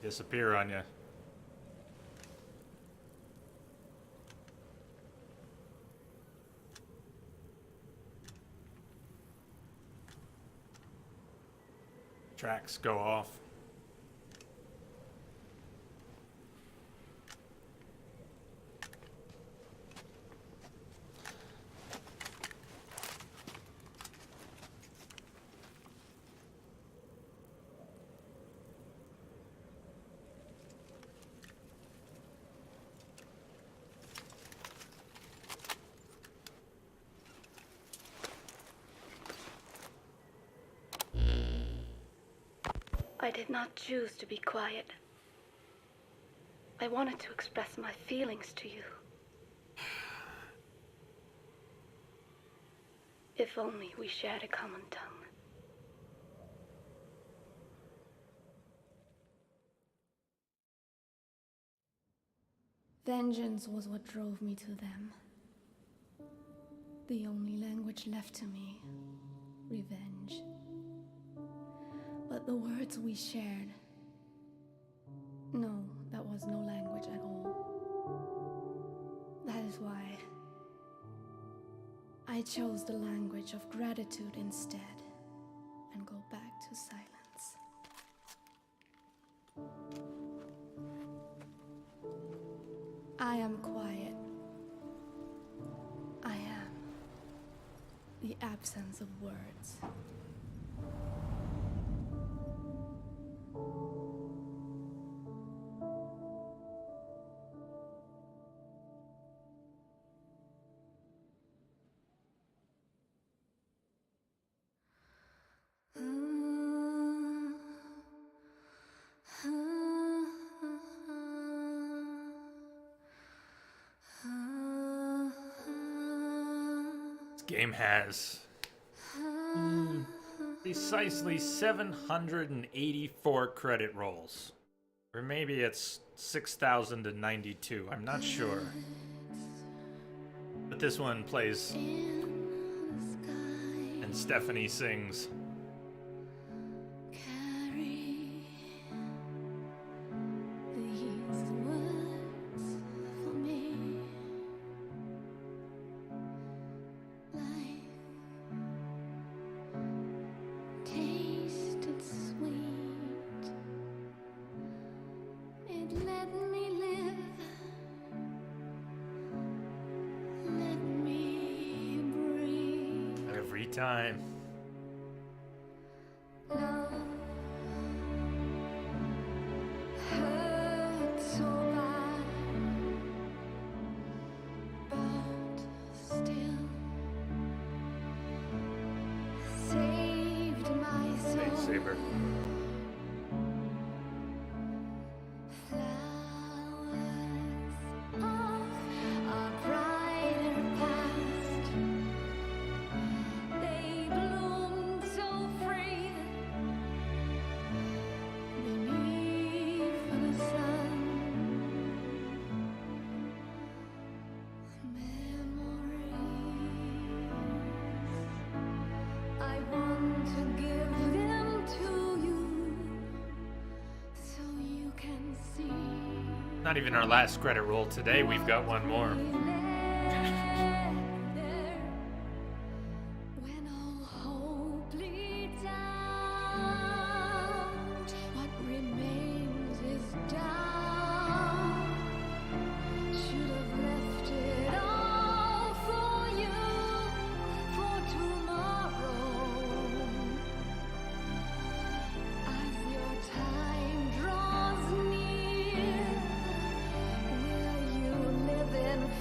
Disappear on you. Tracks go off. I did not choose to be quiet. I wanted to express my feelings to you. If only we shared a common tongue. Vengeance was what drove me to them. The only language left to me, revenge. But the words we shared, no, that was no language at all. That is why I chose the language of gratitude instead and go back to silence. I am quiet. I am the absence of words. Game has precisely 784 credit rolls. Or maybe it's 6,092, I'm not sure. But this one plays and Stephanie sings. Time. Love hurt so bad, but still saved my soul. Hey, Saber. Not even our last credit roll today, we've got one more.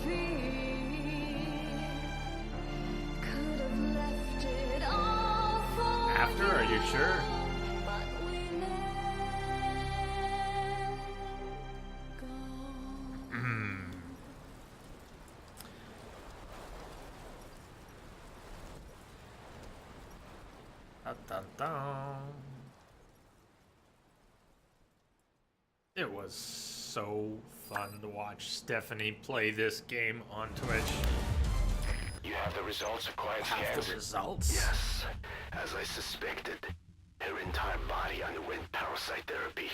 Fear after? Are you sure? Dun, dun, dun. It was so fun to watch Stephanie play this game on Twitch. You have the results of quiet Have scans? the results? Yes, as I suspected. Her entire body underwent parasite therapy.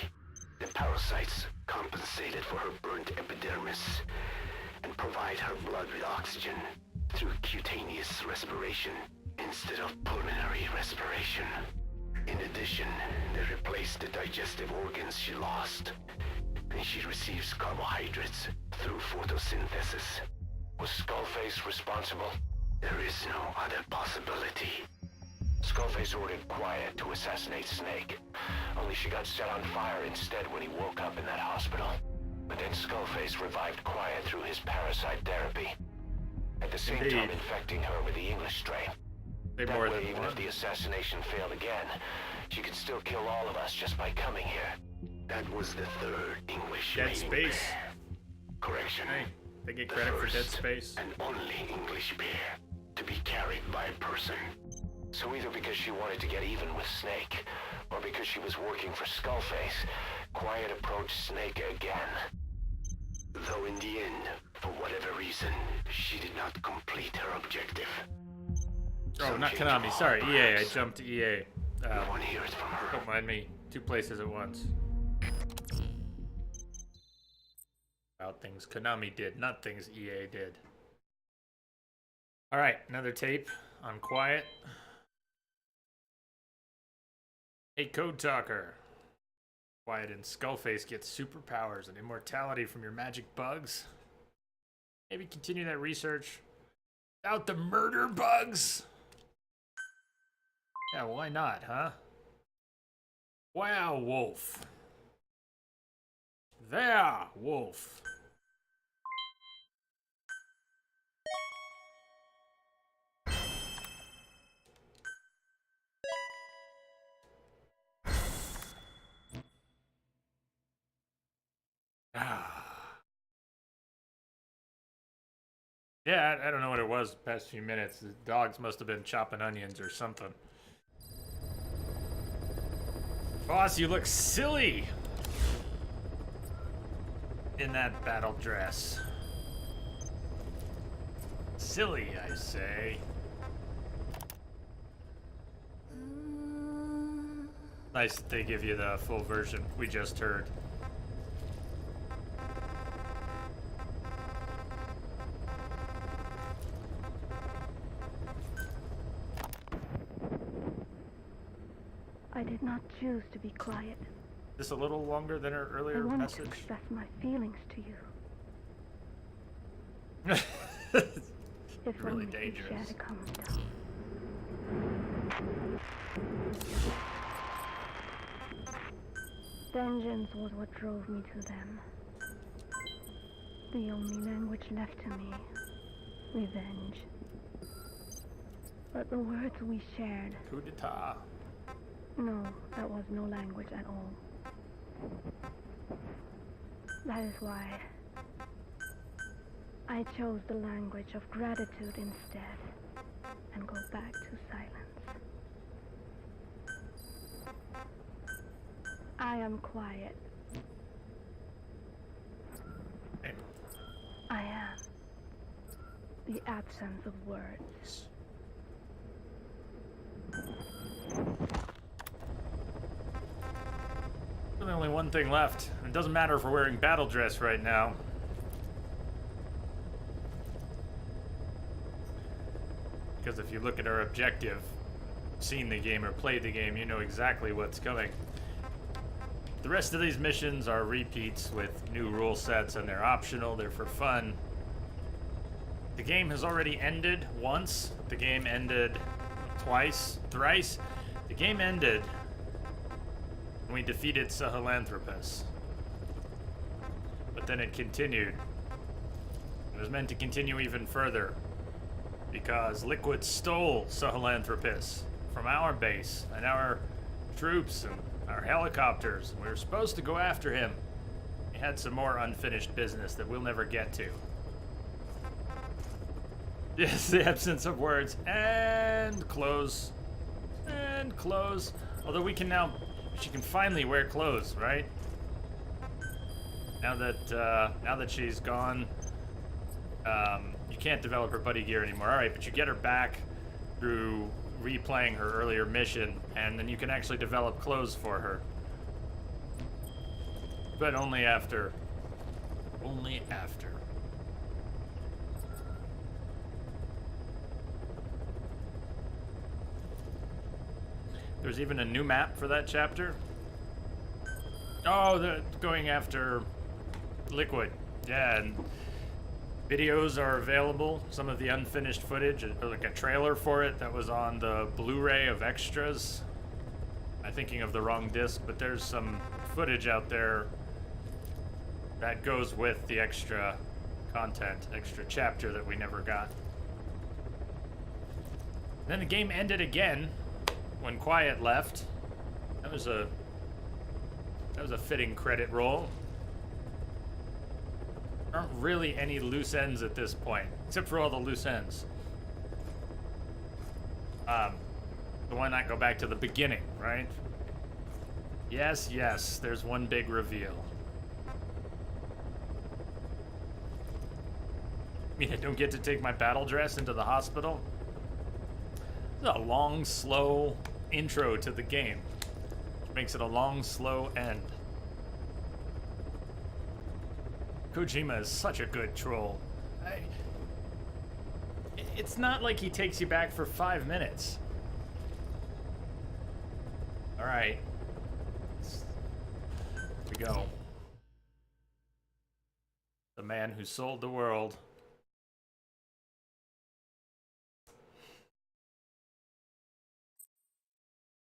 The parasites compensated for her burnt epidermis and provide her blood with oxygen through cutaneous respiration instead of pulmonary respiration. In addition, they replaced the digestive organs she lost, and she receives carbohydrates through photosynthesis. Was Skullface responsible? There is no other possibility. Skullface ordered Quiet to assassinate Snake. Only she got set on fire instead when he woke up in that hospital. But then Skullface revived Quiet through his parasite therapy. At the same time infecting her with the English strain. That way, even if the assassination failed again, she could still kill all of us just by coming here. That was the third English Dead mating Space. pair. Correction. Hey, they get The credit for Dead first Space. and only English pair to be carried by a person. So either because she wanted to get even with Snake, or because she was working for Skullface, Quiet approached Snake again. Though in the end, for whatever reason, she did not complete her objective. Oh, not Some Konami. change of Sorry, heart, EA. I perhaps. jumped to EA. No one hears from her. Don't mind me. 2 places at once. About things Konami did, not things EA did. Alright, another tape on Quiet. Hey, Code Talker. Quiet and Skullface get superpowers and immortality from your magic bugs. Maybe continue that research without the murder bugs. Yeah, why not, huh? Wow, Wolf. There, Wolf. Yeah, I don't know what it was the past few minutes. The dogs must have been chopping onions or something. Boss, you look silly in that battle dress. Silly, I say. Nice that they give you the full version we just heard. I did not choose to be quiet. This a little longer than her I earlier wanted message. to express my feelings to you. If Really only we dangerous. shared a common tongue. Vengeance was what drove me to them. The only language left to me. Revenge. But the words we shared. Coup d'etat. No, that was no language at all. That is why I chose the language of gratitude instead and go back to silence. I am quiet. Hey. I am the absence of words. There's only one thing left. It doesn't matter if we're wearing battle dress right now. Because if you look at our objective, seen the game or played the game, you know exactly what's coming. The rest of these missions are repeats with new rule sets, and they're optional, they're for fun. The game has already ended once. The game ended twice, thrice. The game ended when we defeated Sahelanthropus. But then it continued. It was meant to continue even further because Liquid stole Sahelanthropus from our base and our troops and our helicopters. We were supposed to go after him. He had some more unfinished business that we'll never get to. Yes, the absence of words. And close. And close. Although we can now... She can finally wear clothes, right? Now that she's gone, you can't develop her buddy gear anymore. All right, but you get her back through replaying her earlier mission, and then you can actually develop clothes for her. But only after. Only after. There's even a new map for that chapter. Oh, they're going after Liquid. Yeah, and videos are available. Some of the unfinished footage, like a trailer for it that was on the Blu-ray of extras. I'm thinking of the wrong disc, but there's some footage out there that goes with the extra content, extra chapter that we never got. Then the game ended again when Quiet left. That was a fitting credit roll. There aren't really any loose ends at this point, except for all the loose ends. So why not go back to the beginning, right? Yes, yes, there's one big reveal. I mean, I don't get to take my battle dress into the hospital? This is a long, slow intro to the game, which makes it a long, slow end. Kojima is such a good troll. It's not like he takes you back for 5 minutes. All right. Here we go. The man who sold the world.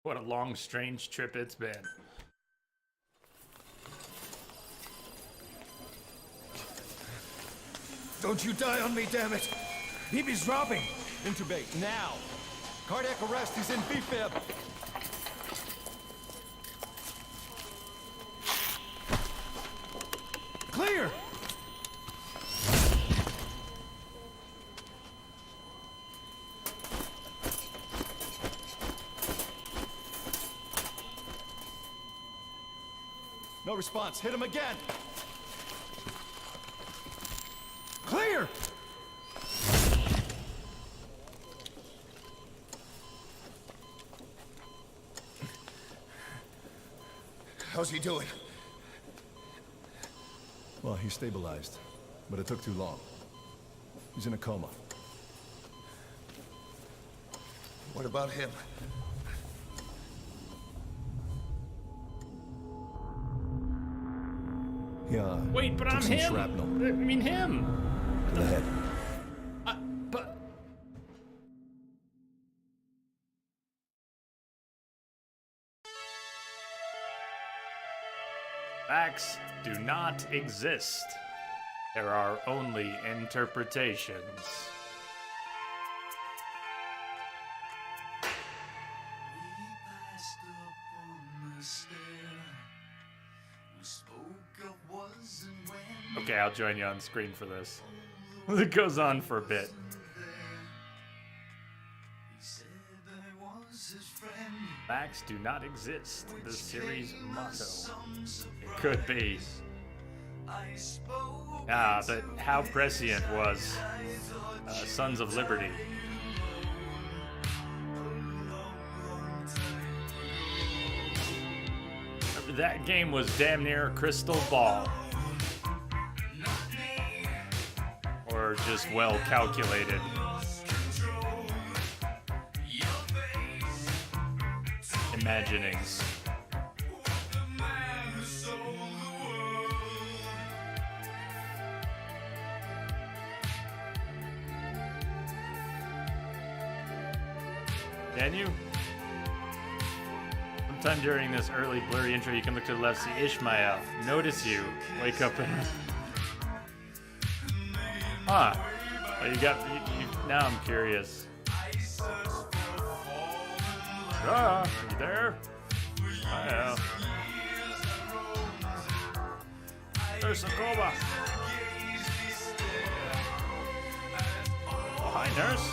What a long, strange trip it's been. Don't you die on me, damn it! He's dropping! Intubate, now! Cardiac arrest, he's in BFib! Clear! No response, hit him again! Clear! How's he doing? Well, he stabilized, but it took too long. He's in a coma. What about him? Yeah. Wait, but I'm him. Shrapnel. I mean him. To the head. But facts do not exist. There are only interpretations. Okay, I'll join you on screen for this. It goes on for a bit. Facts do not exist. The series motto. It could be. Ah, but how prescient was Sons of Liberty. That game was damn near a crystal ball. Or just well calculated. Imaginings. Can you? Sometime during this early blurry intro, you can look to the left, see Ishmael. Notice you. Wake up and... Huh. Oh, you got... now I'm curious. Ah, you there? I am. There's Sokoba. Oh, hi, nurse.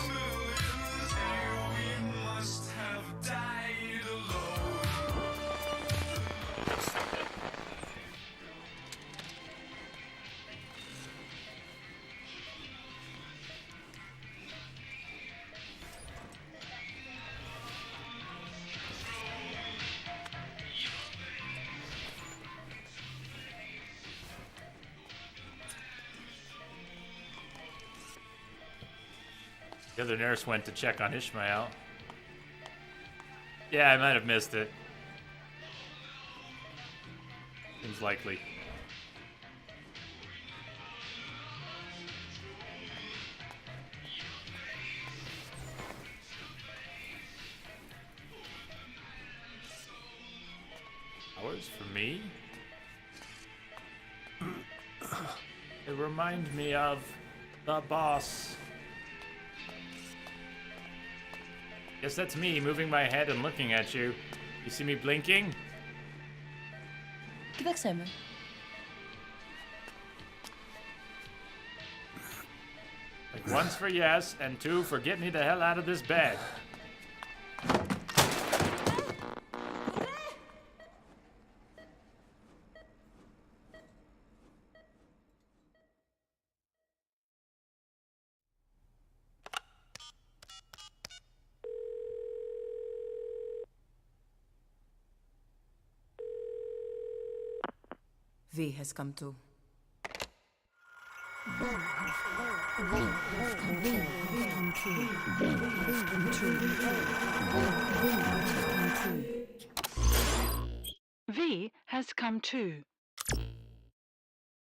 The other nurse went to check on Ishmael. Yeah, I might have missed it. Seems likely. Hours for me? It reminds me of the boss. Guess that's me moving my head and looking at you. You see me blinking? Que chcemy? Like once for yes, and two for get me the hell out of this bed. V has come to. V has come too.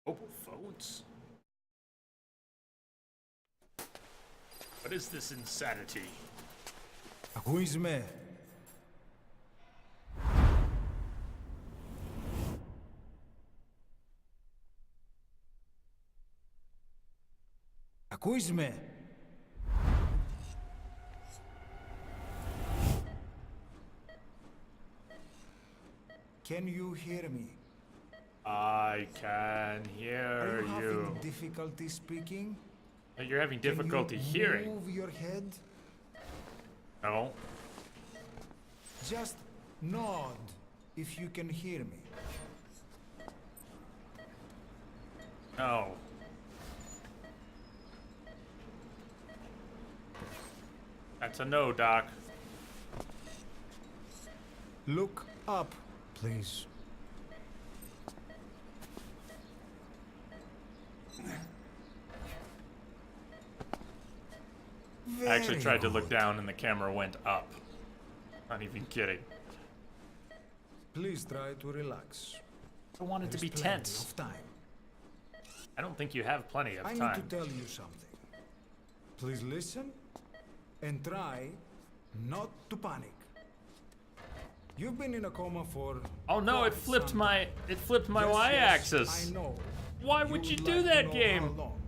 Mobile phones? What is this insanity? Ακούεις με? Ακούεις με? Can you hear me? I can hear Are you you. having difficulty speaking? You're having difficulty Can you hearing. move your head? No. Just nod if you can hear me. No. That's a no, Doc. Look up, please. I actually Very tried to good. look down and the camera went up. Not even kidding. Please try to relax. I want it to There's be plenty tense. of time. I don't think you have plenty of I time. need to tell you something. Please listen and try not to panic. You've been in a coma for. Oh no, it quite flipped some my time. y-axis. I know. Why would you would do like to that, know game? how long.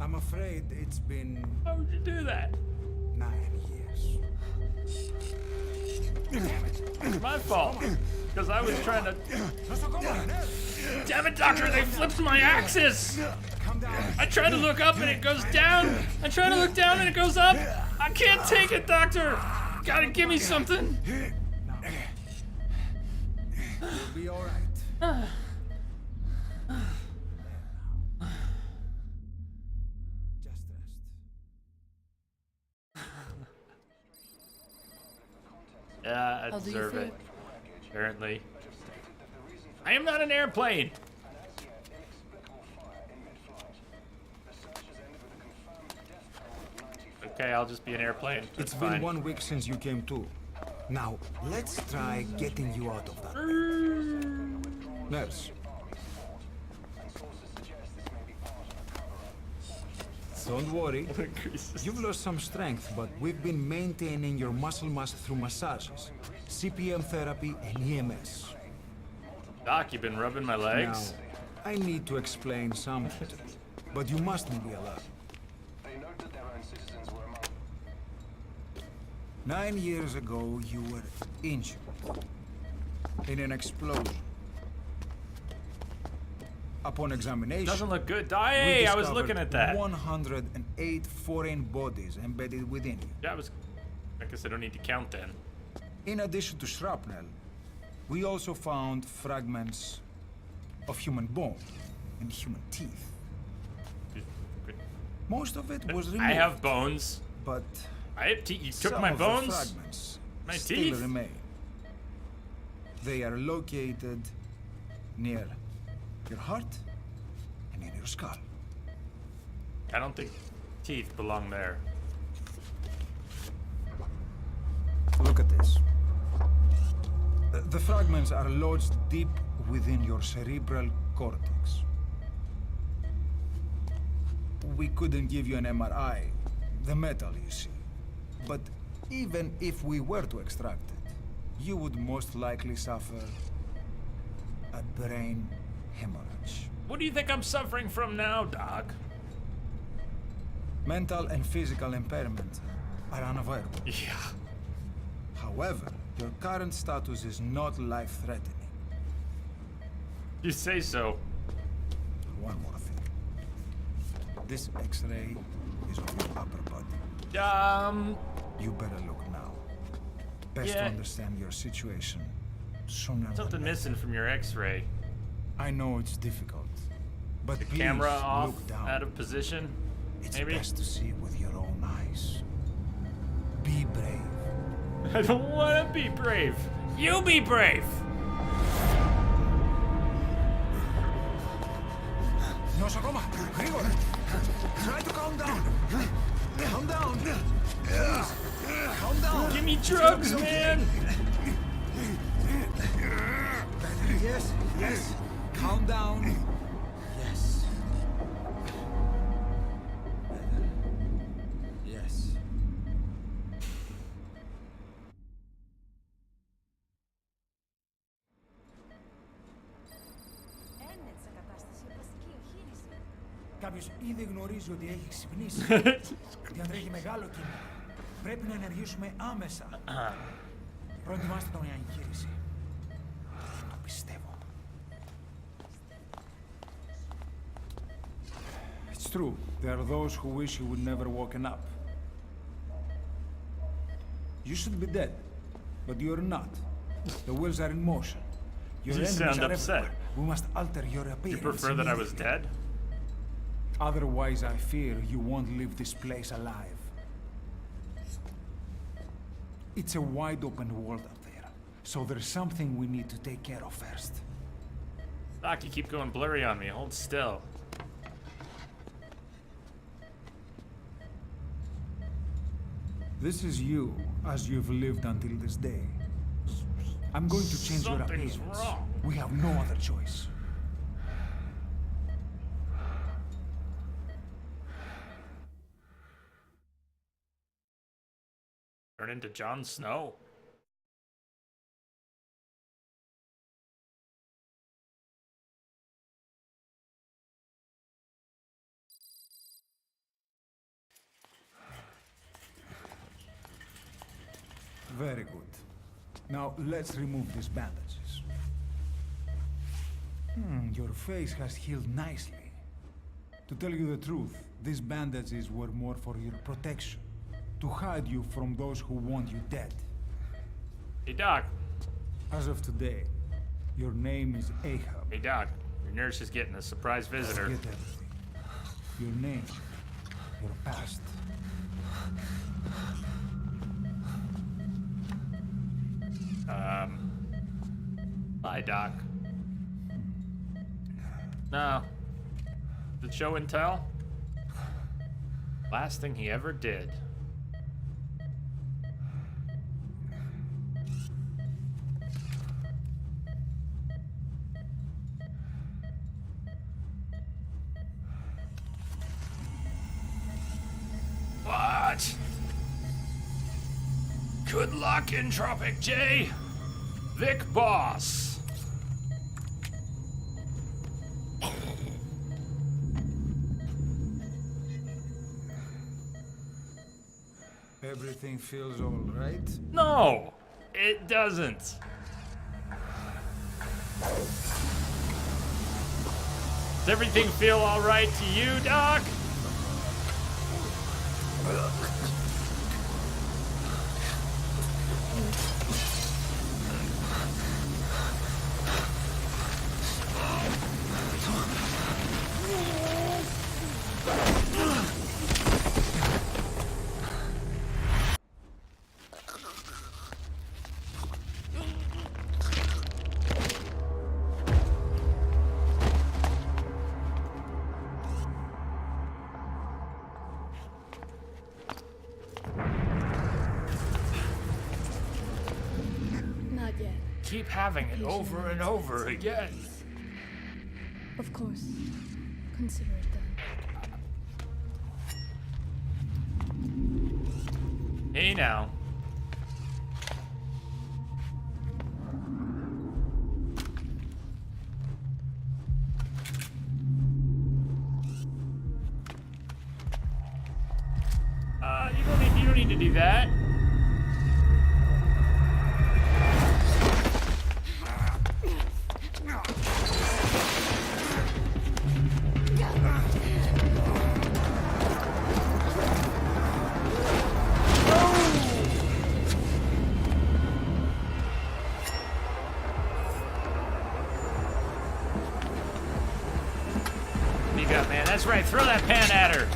I'm afraid it's been Why would you do that? 9 years. It's my fault. Because I was trying to... Damn it, Doctor, they flipped my axis! I try to look up and it goes down. I try to look down and it goes up. I can't take it, Doctor. Gotta give me something. You'll be all right. Just rest. Yeah, I How do you deserve feel? it. Apparently. I am not an airplane. Okay, I'll just be an airplane. That's It's been fine. 1 week since you came to. Now, let's try getting you out of that. Nurse. Don't worry. You've lost some strength, but we've been maintaining your muscle mass through massages, CPM therapy, and EMS. Doc, you've been rubbing my legs? Now, I need to explain something, but you mustn't be alert. 9 years ago, you were injured in an explosion. Upon examination, Doesn't look good. Hey, I was looking at that. 108 foreign bodies embedded within you. Yeah, I guess I don't need to count then. In addition to shrapnel, we also found fragments of human bone and human teeth. Most of it was removed. I have bones. But I have teeth. You took some my of the bones? fragments My still teeth? remain. They are located near your heart and in your skull. I don't think teeth belong there. Look at this. The fragments are lodged deep within your cerebral cortex. We couldn't give you an MRI, the metal, you see. But even if we were to extract it, you would most likely suffer a brain hemorrhage. What do you think I'm suffering from now, Doc? Mental and physical impairment are unavoidable. Yeah. However, your current status is not life-threatening. You say so. One more thing. This X-ray is of your upper body. You better look now. Best to Yeah. understand your situation sooner than Something later. missing from your X-ray. I know it's difficult, but The please camera off, look down. out of position. It's Maybe. best to see with your own eyes. Be brave. I don't want to be brave. You be brave. Νοσοκόμα, γρήγορα. Try to calm down. Calm down. Please, calm down. Give me drugs, man. Yes, yes. Calm down. Yes. Yes. Κάποιος ήδη γνωρίζει ότι έχει ξυπνήσει. Διατρέχει μεγάλο κίνημα. Πρέπει να ενεργήσουμε άμεσα. Προετοιμάστε τον για εγχείρηση. Το πιστεύω. It's true. There are those who wish you would never woken up. You should be dead, but you're not. The wheels are in motion. Your You enemies sound are upset. everywhere. We must alter your You appearance. prefer that I was immediately. dead? Otherwise, I fear you won't leave this place alive. It's a wide open world up there, so there's something we need to take care of first. Doc, you keep going blurry on me. Hold still. This is you, as you've lived until this day. I'm going to change your Something's appearance. wrong. We have no other choice. Turn into Jon Snow. Very good. Now, let's remove these bandages. Your face has healed nicely. To tell you the truth, these bandages were more for your protection. To hide you from those who want you dead. Hey, Doc. As of today, your name is Ahab. Hey, Doc. Your nurse is getting a surprise visitor. Forget everything. Your name, your past. Bye, Doc. No. The show and tell? Last thing he ever did. What? Good luck, Entropic J. Vic Boss. everything feels all right? No, it doesn't. Does everything feel all right to you, Doc? Not yet. Keep having it over and over again. Of course. Consider it done. Hey now. You don't need to do that. What do you got, man? That's right. Throw that pan at her.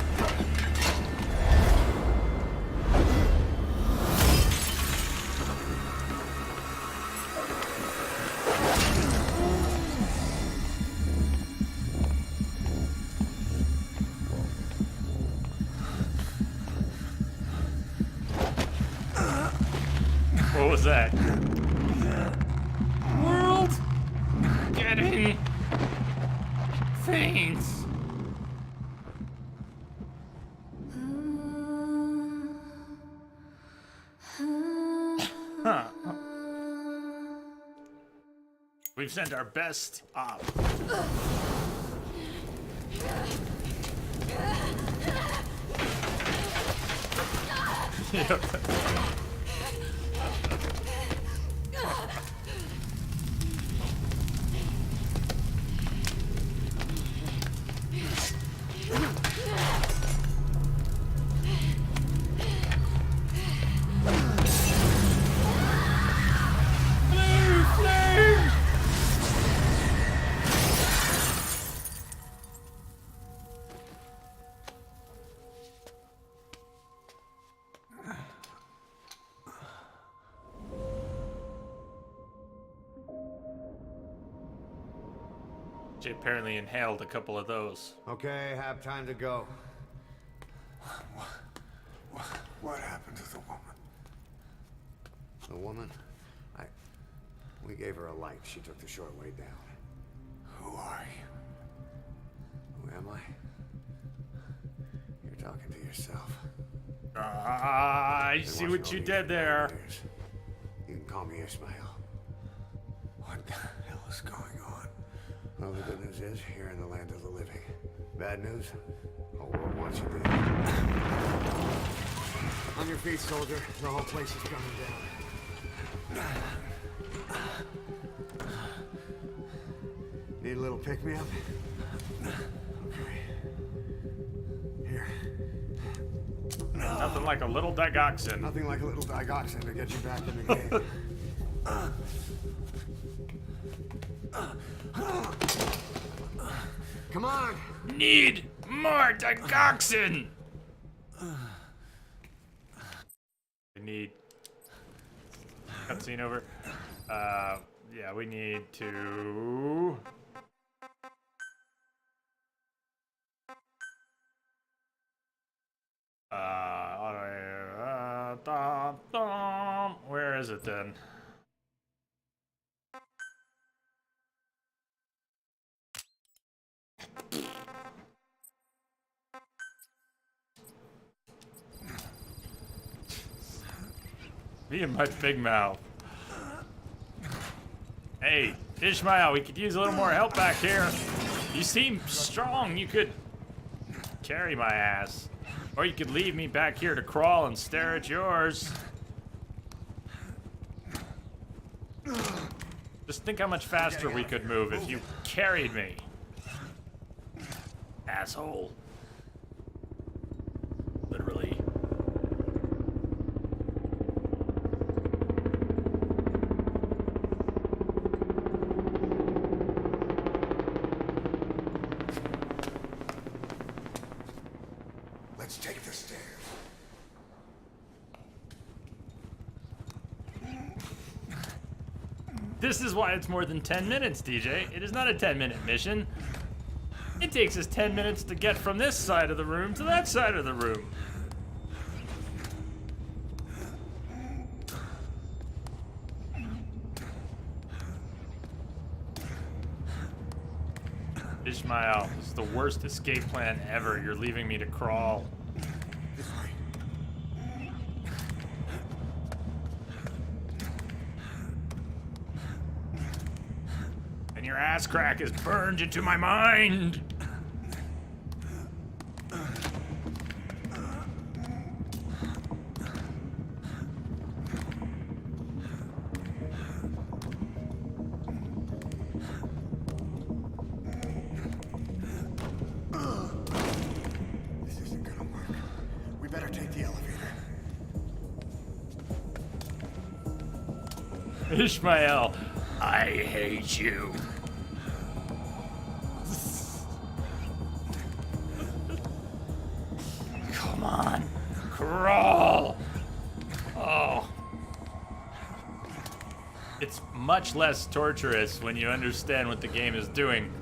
What was that? World getting things. Huh. We've sent our best op. Yep. She apparently inhaled a couple of those. Okay, have time to go. What happened to the woman? The woman? We gave her a light. She took the short way down. Who are you? Who am I? You're talking to yourself. I see what you did there. You can call me Ishmael. What the hell is going on? Well, the good news is, you're in the land of the living. Bad news? The whole world wants you dead. On your feet, soldier. The whole place is coming down. Need a little pick-me-up? Okay. Here. Nothing like a little digoxin. Nothing like a little digoxin to get you back in the game. Come on! Need more digoxin! We need cutscene over. Yeah, we need to. Where is it then? Me and my big mouth. Hey, Ishmael, we could use a little more help back here. You seem strong. You could carry my ass. Or you could leave me back here to crawl and stare at yours. Just think how much faster we could move if you carried me. Asshole. Literally. Let's take the stairs. This is why it's more than 10 minutes, DJ. It is not a 10-minute mission. It takes us 10 minutes to get from this side of the room to that side of the room. Ishmael, this is the worst escape plan ever. You're leaving me to crawl. And your ass crack is burned into my mind. This isn't gonna work. We better take the elevator. Ishmael, I hate you. Come on, crawl. Oh. It's much less torturous when you understand what the game is doing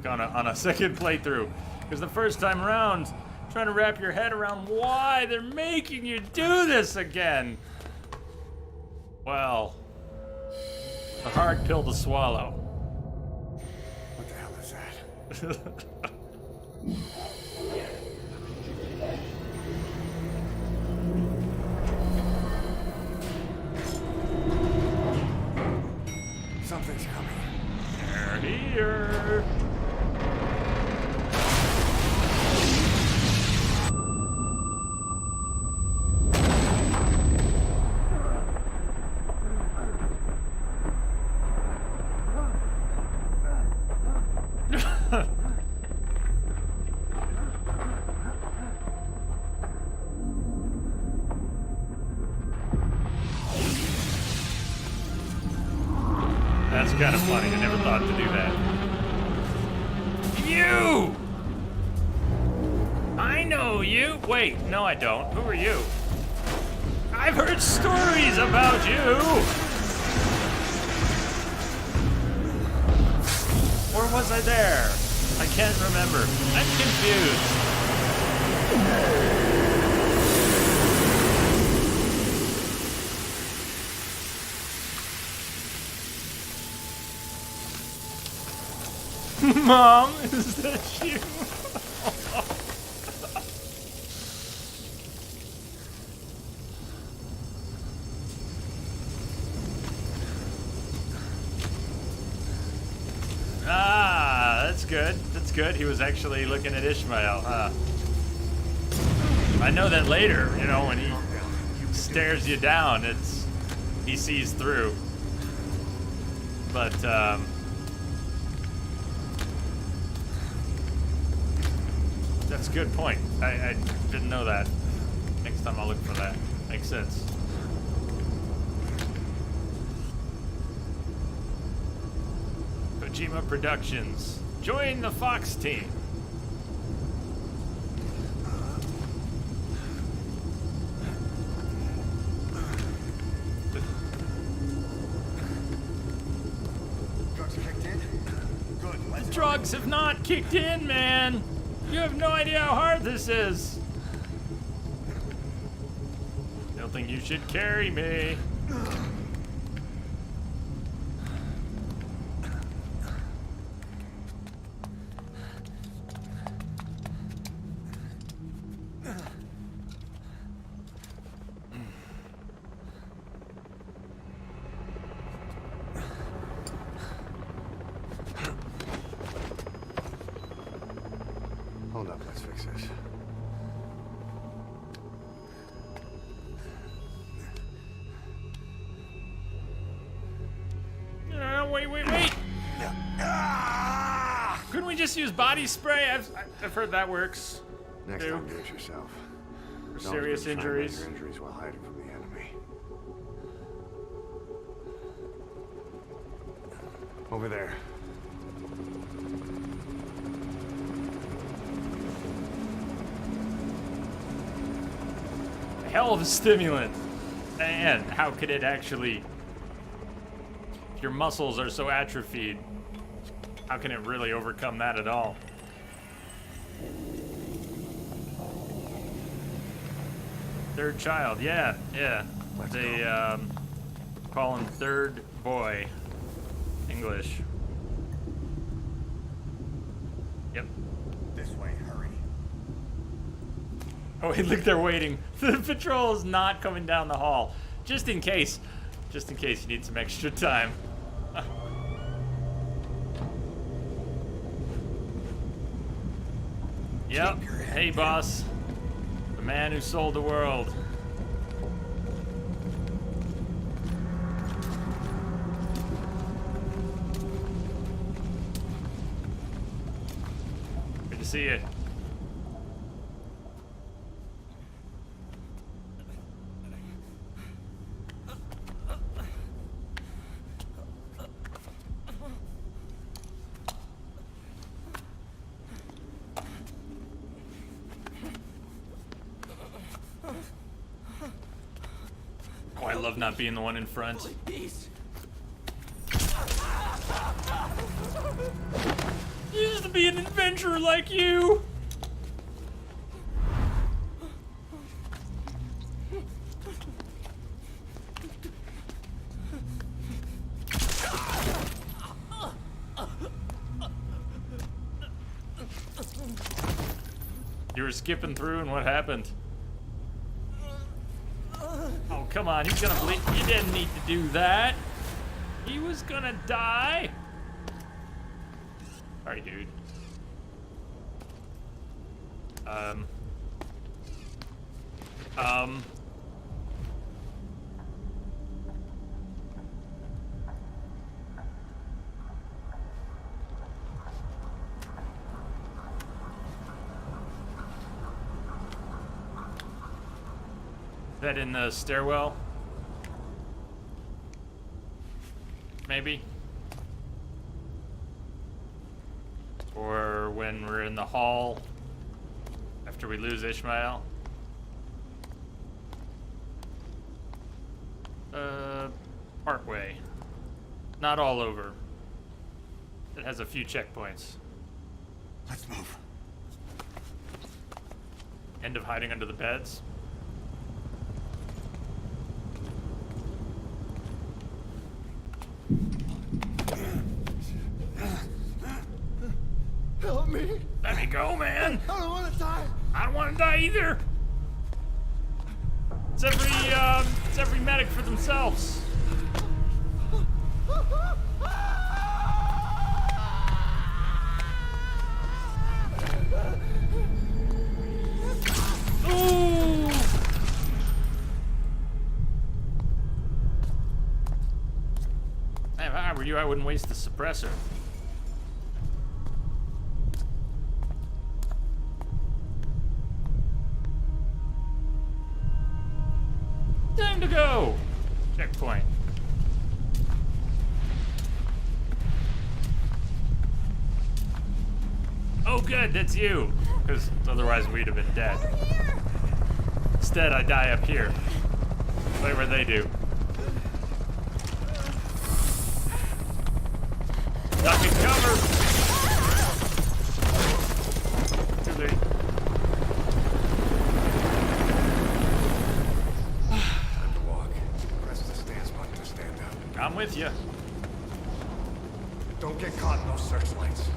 on a second playthrough. Because the first time around, trying to wrap your head around why they're making you do this again. Well, a hard pill to swallow. What the hell is that? Something's coming. They're here. That's kind of funny. I never thought to do that. You! I know you. Wait, no I don't. Who are you? I've heard stories about you! Or was I there? I can't remember. I'm confused. Mom, is that you? Ah, that's good. That's good. He was actually looking at Ishmael, huh? I know that later, you know, when he stares you down, he sees through. But, that's a good point. I didn't know that. Next time I'll look for that. Makes sense. Kojima Productions. Join the Fox team. Drugs kicked in? Good. Let's go. Drugs have not kicked in, man. You have no idea how hard this is. I don't think you should carry me. Hold up, let's fix this. wait. Couldn't we just use body spray? I've heard that works. Next too. time, do it yourself. For Don't serious try and make injuries. your injuries while hiding from the enemy. Over there. Hell of a stimulant. And how could it actually... If your muscles are so atrophied, how can it really overcome that at all? Third child, yeah. They call him third boy. English. Yep. This way, hurry. Oh wait, look, they're waiting. The patrol is not coming down the hall. Just in case you need some extra time. Yep. Hey, boss. The man who sold the world. Good to see you. Oh, I love not being the one in front. Used to be an adventurer like you. You were skipping through, and what happened? Oh, come on, he's gonna bleed. You didn't need to do that. He was gonna die. Sorry, dude. Is that in the stairwell? Maybe? Or when we're in the hall after we lose Ishmael? Partway. Not all over. It has a few checkpoints. Let's move. End of hiding under the beds. Help me! Let me go, man! I don't want to die! I don't want to die either! It's every medic for themselves. Ooh! Hey, if I were you, I wouldn't waste the suppressor. Time to go! Checkpoint. Oh good, that's you! Because otherwise we'd have been dead. Instead, I die up here. Whatever they do. Duck and cover! Too late. Time to walk. Press the stance button to stand up. I'm with you. Don't get caught in those searchlights.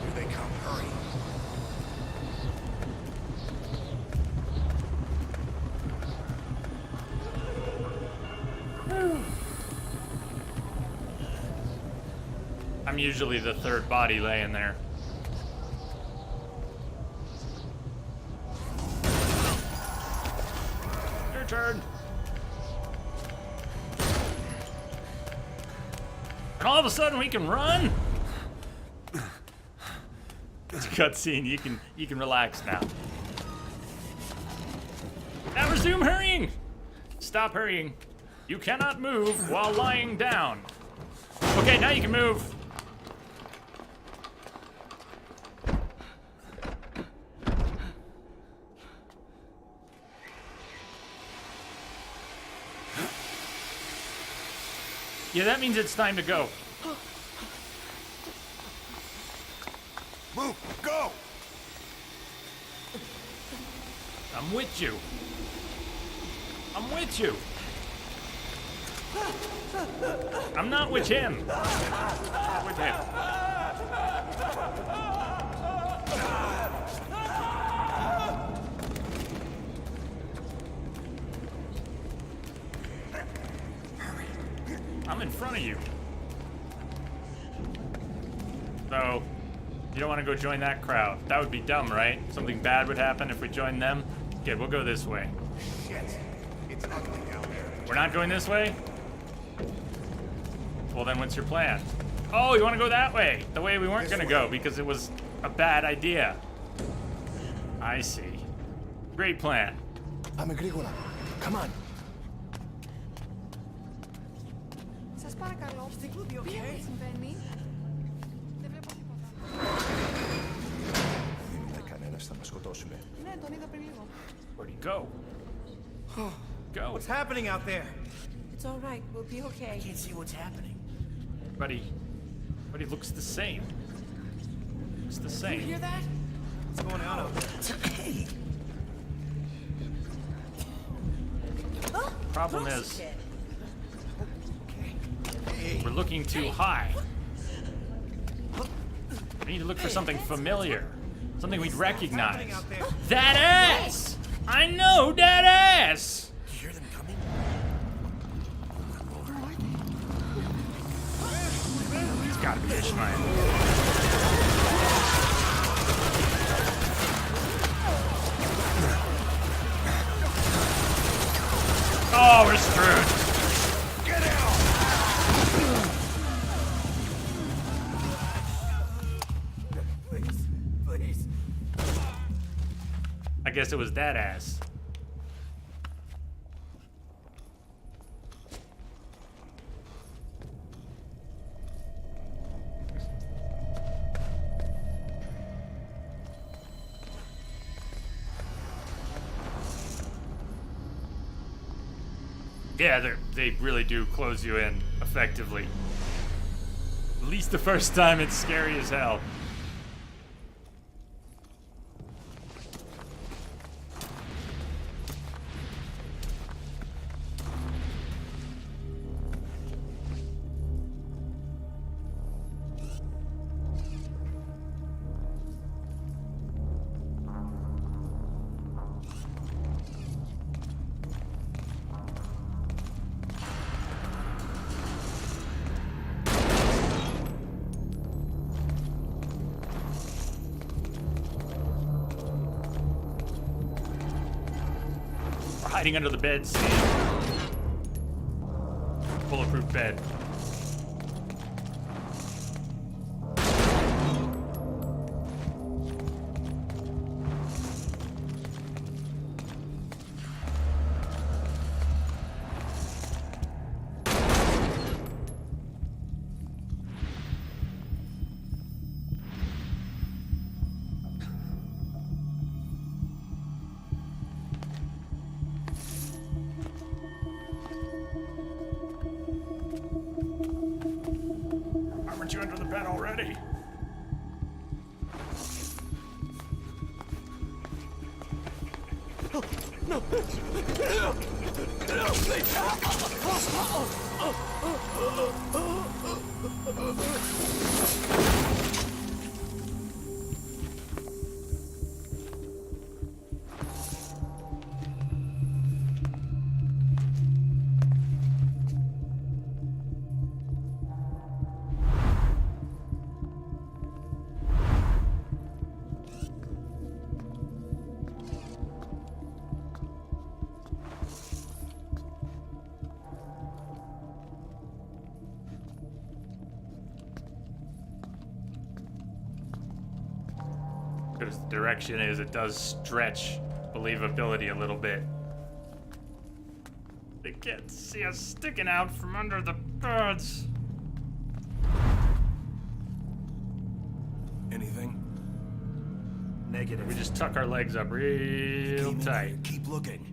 Here they come. Hurry. I'm usually the third body laying there. Your turn. all of a sudden we can run? It's a cutscene. You can relax now. Now resume hurrying. Stop hurrying. You cannot move while lying down. Okay, now you can move. Yeah, that means it's time to go. Move! Go! I'm with you. I'm with you. I'm not with him. I'm with him. I'm in front of you. So, you don't want to go join that crowd. That would be dumb, right? Something bad would happen if we joined them. Okay, we'll go this way. Shit. It's ugly down there. We're not going this way? Well, then what's your plan? Oh, you want to go that way? The way we weren't going to go because it was a bad idea. I see. Great plan. I'm Agricola. Come on. Σας παρακαλώ. Τι συμβαίνει? Δεν βλέπω τίποτα. Δεν είναι κανένας, θα μας σκοτώσουνε. Ναι, τον είδα πριν λίγο. Where'd he go? Go. What's happening out there? It's all right. We'll be okay. I can't see what's happening. But he looks the same. Looks the same. You hear that? What's going on out there? Problem is, we're looking too high. We need to look for something familiar. Something we'd recognize. That ass! I know that ass! You hear them coming? It's gotta be Ishmael. Oh, we're screwed. Get out! Please. I guess it was that ass. Yeah, they really do close you in effectively. At least the first time, it's scary as hell. Hiding under the bed, see? Bulletproof bed. Aren't you under the bed already? No! because the direction is, it does stretch believability a little bit. They can't see us sticking out from under the beds. Anything? Negative. We just tuck our legs up real tight. Keep looking.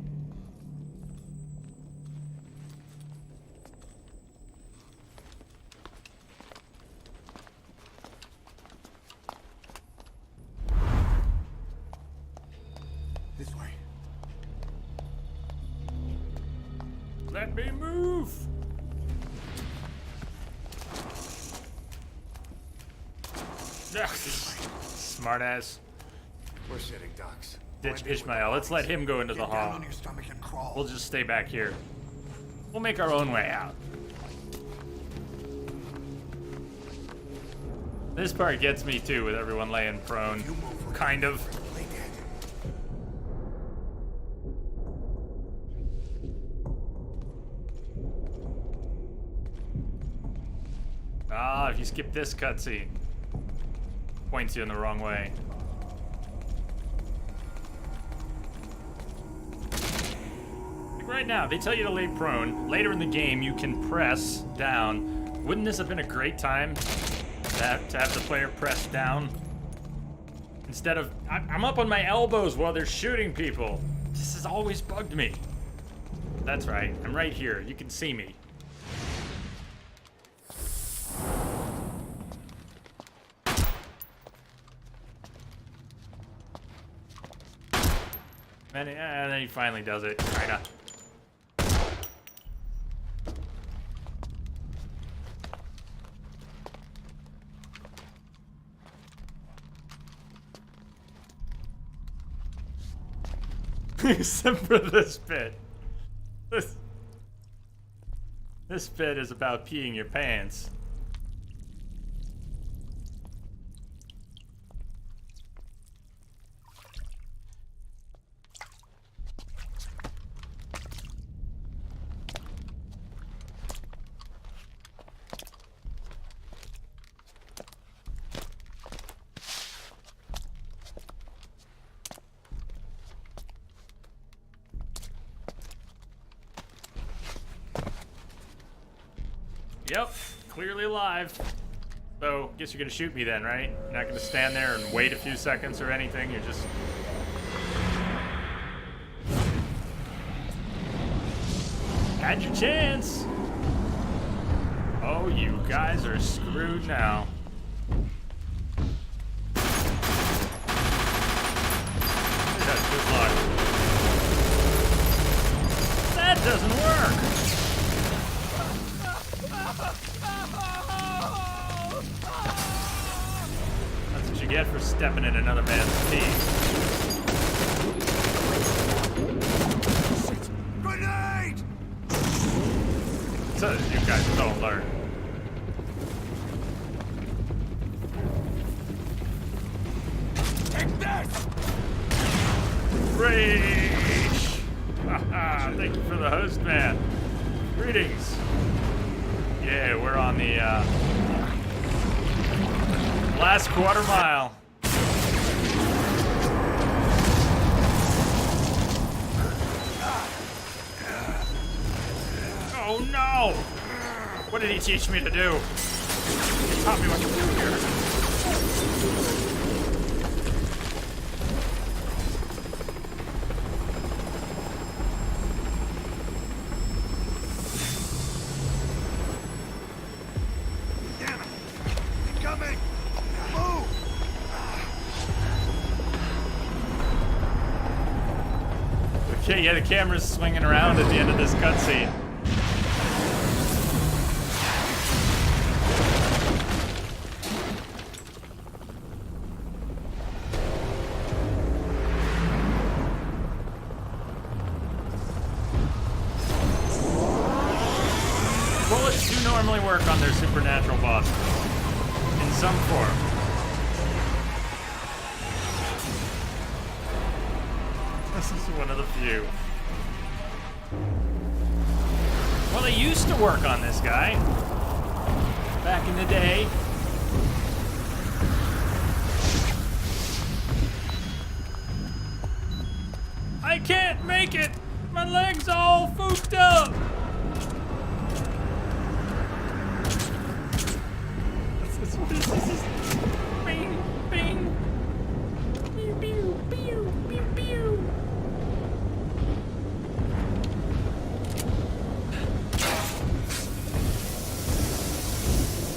This way. Let me move. Smart ass. We're sitting ducks. Ditch Ishmael. Let's let him go into the Get down hall. on your stomach and crawl. We'll just stay back here. We'll make our own way out. This part gets me too, with everyone laying prone. Kind of. Ah, if you skip this cutscene, points you in the wrong way. Like right now, they tell you to lay prone. Later in the game, you can press down. Wouldn't this have been a great time to have the player press down? Instead of, I'm up on my elbows while they're shooting people. This has always bugged me. That's right, I'm right here. You can see me. And then he finally does it, kinda. Except for this bit. This bit is about peeing your pants. Yep, clearly alive. So, guess you're gonna shoot me then, right? You're not gonna stand there and wait a few seconds or anything, you're just... Had your chance! Oh, you guys are screwed now. Yeah, good luck. That doesn't work! That's what you get for stepping in another man's pee. Grenade! So you guys don't learn. Take this! Rage! Haha, thank you for the host, man. Greetings. Yeah, we're on the last quarter mile. Oh no! What did he teach me to do? He taught me what to do here. Coming! Move! Okay, yeah, the camera's swinging around at the end of this cutscene. Bullets do normally work on their supernatural bosses. In some form. This is one of the few. Well, they used to work on this guy. Back in the day. I can't make it! My leg's all fooped up! This is... Bing, bing. Pew, pew, pew, pew, pew.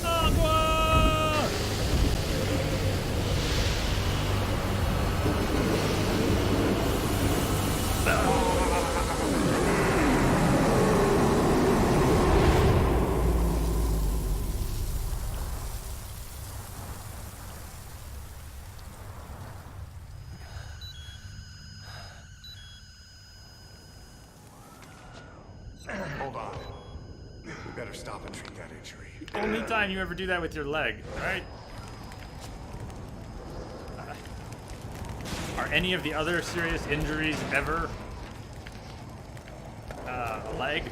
Agua! Hold on. We better stop and treat that injury. Only time you ever do that with your leg, alright? Are any of the other serious injuries ever a leg?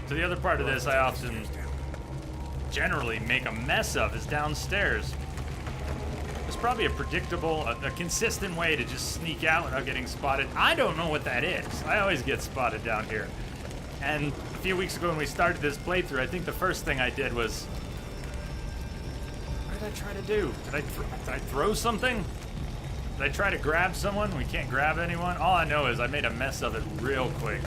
So the other part of this I often generally make a mess of is downstairs. There's probably a predictable, a consistent way to just sneak out without getting spotted. I don't know what that is. I always get spotted down here. And a few weeks ago when we started this playthrough, I think the first thing I did was... What did I try to do? Did I throw something? Did I try to grab someone? We can't grab anyone? All I know is I made a mess of it real quick.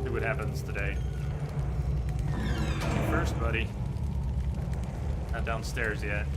See what happens today. First, buddy. Not downstairs yet.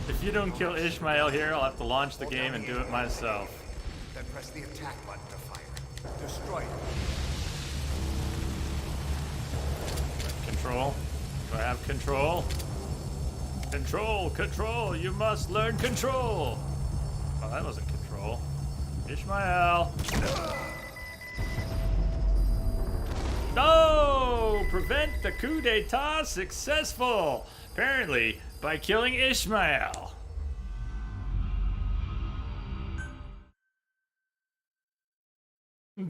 If you don't kill Ishmael here, I'll have to launch the game and do it myself. Then press the attack button to fire. Destroy it. Control. Do I have control? Control, control. You must learn control. Oh, that wasn't control. Ishmael. No! Prevent the coup d'etat successful. Apparently, by killing Ishmael.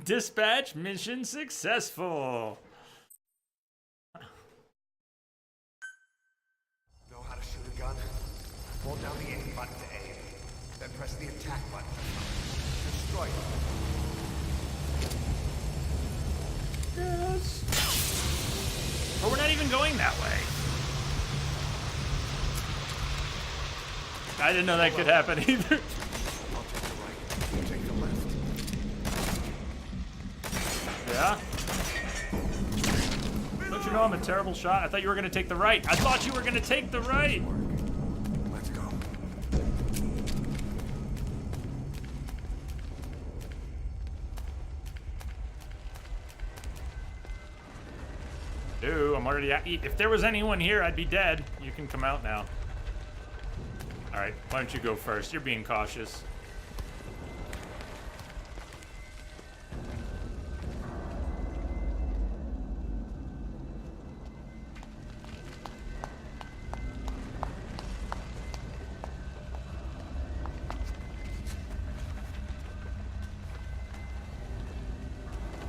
Dispatch mission successful. Know how to shoot a gun? Hold down the aim button to aim. Then press the attack button to fire. Destroy it. Yes. But we're not even going that way. I didn't know that could happen either. I'll take the right. You take the left. Yeah? Don't you know I'm a terrible shot? I thought you were gonna take the right. I thought you were gonna take the right. Let's go. Dude, I'm already at... If there was anyone here, I'd be dead. You can come out now. Alright, why don't you go first? You're being cautious.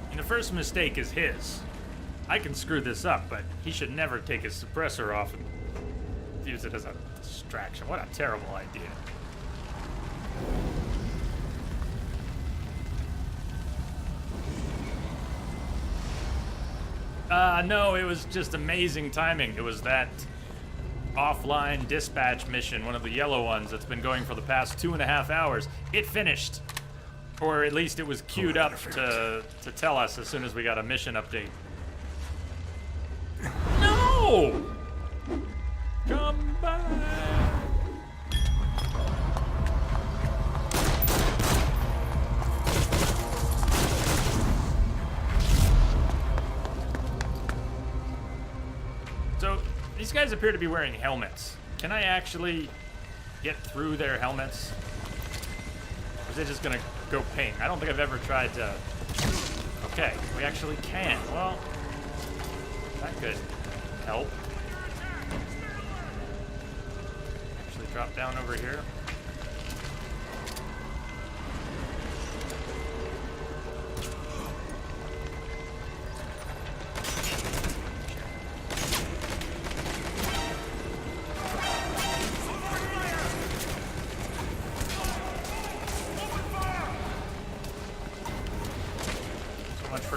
And the first mistake is his. I can screw this up, but he should never take his suppressor off and use it as a distraction. What a terrible idea. No, it was just amazing timing. It was that offline dispatch mission, one of the yellow ones that's been going for the past 2.5 hours. It finished. Or at least it was queued up to tell us as soon as we got a mission update. No! Come back! So, these guys appear to be wearing helmets. Can I actually get through their helmets? Or is it just gonna go ping? I don't think I've ever tried to... Okay, we actually can. Well, that could help. Actually drop down over here.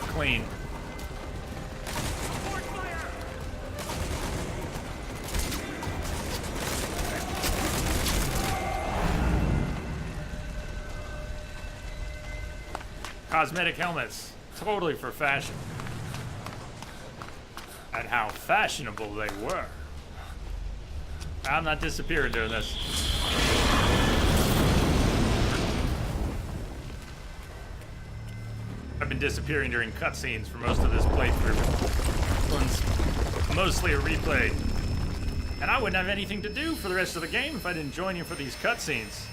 Clean. Cosmetic helmets, totally for fashion. And how fashionable they were. I'm not disappearing during this. I've been disappearing during cutscenes for most of this playthrough. This one's mostly a replay. And I wouldn't have anything to do for the rest of the game if I didn't join you for these cutscenes.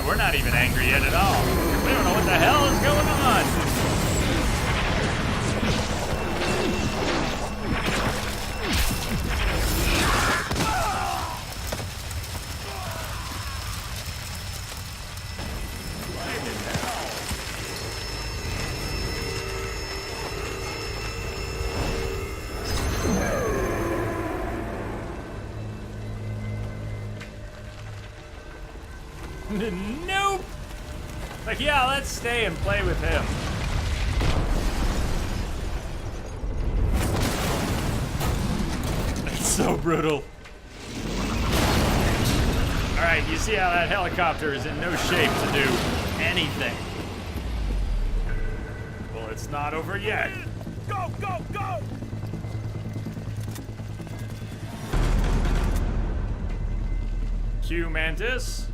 We're not even angry yet at all. We don't know what the hell is going on. Nope! Like, yeah, let's stay and play with him. That's so brutal. Alright, you see how that helicopter is in no shape to do anything. Well, it's not over yet. Go, go, go! Q Mantis.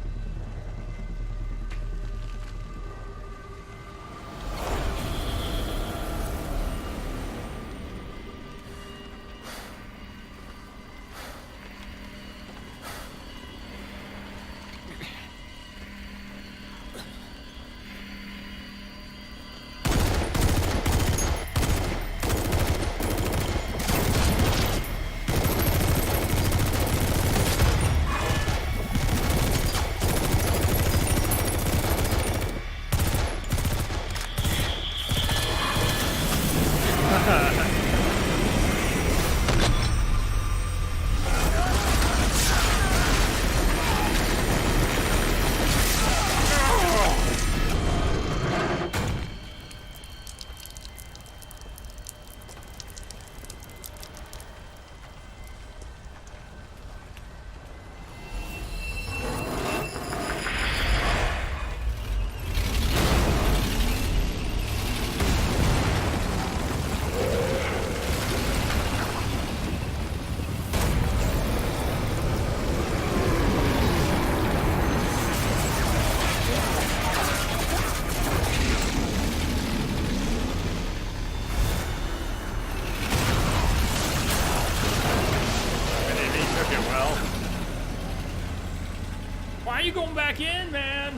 you going back in, man?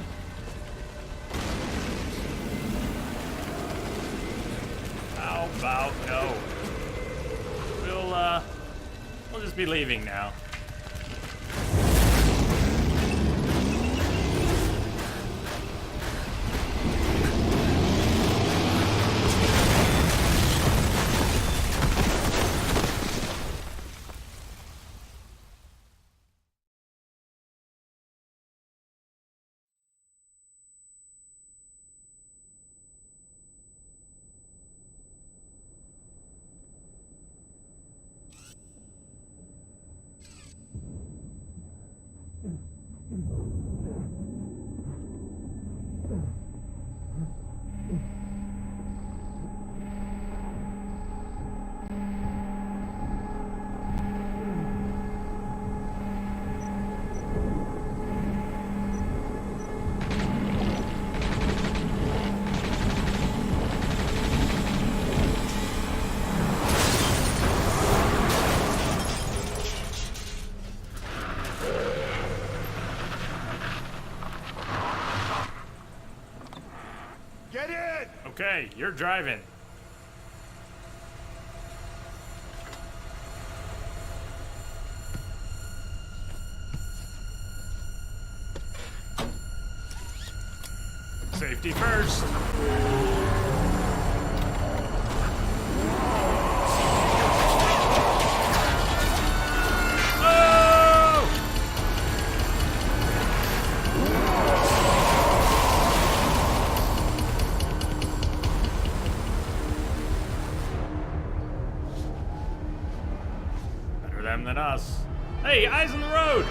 How about no? We'll just be leaving now. Get in! Okay, you're driving. Safety first. Better them than us. Hey, eyes on the road!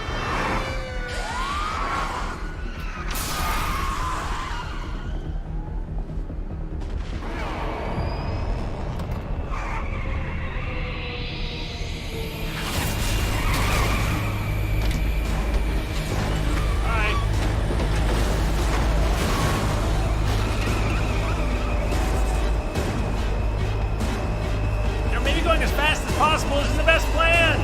Going as fast as possible isn't the best plan.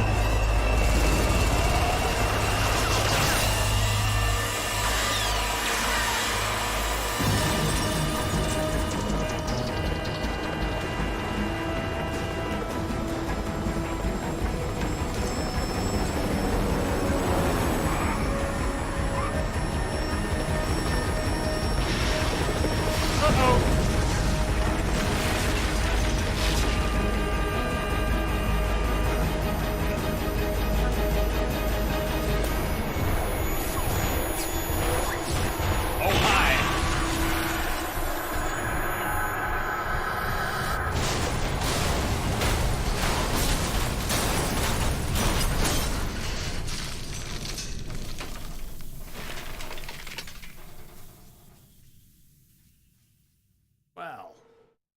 Well,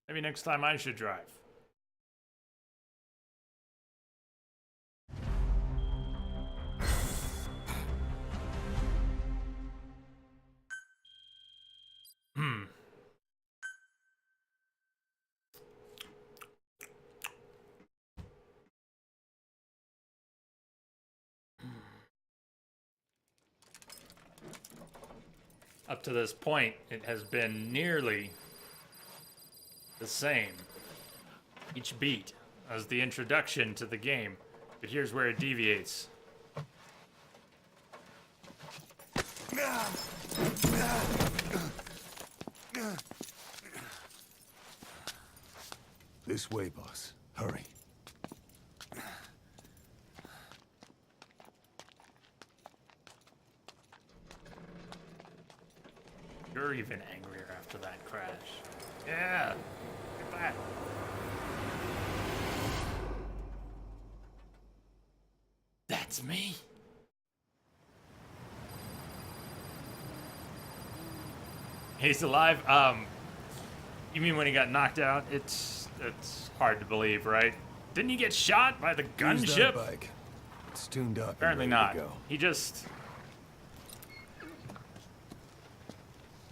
maybe next time I should drive. Up to this point, it has been nearly the same each beat as the introduction to the game, but here's where it deviates. This way, boss. Hurry. You're even angrier after that crash. Yeah. Get back. That's me. He's alive? You mean when he got knocked out? It's hard to believe, right? Didn't he get shot by the gunship? Bike. It's tuned up. Apparently not. He just...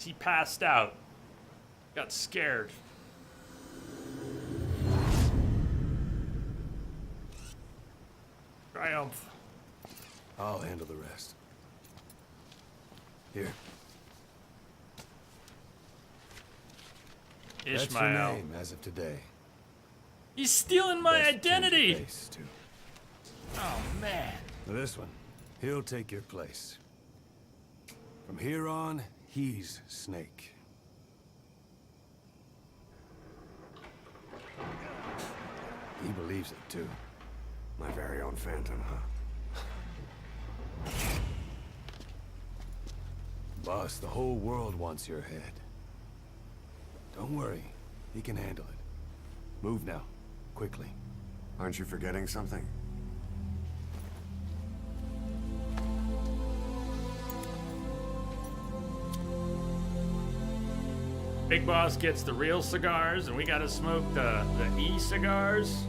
He passed out. Got scared. Triumph. I'll handle the rest. Here. That's your Ishmael. name as of today. He's stealing my Best change your identity! face, too. Oh, man. Now this one, he'll take your place. From here on, he's Snake. He believes it, too. My very own Phantom, huh? Boss, the whole world wants your head. Don't worry, he can handle it. Move now, quickly. Aren't you forgetting something? Big Boss gets the real cigars, and we gotta smoke the e-cigars.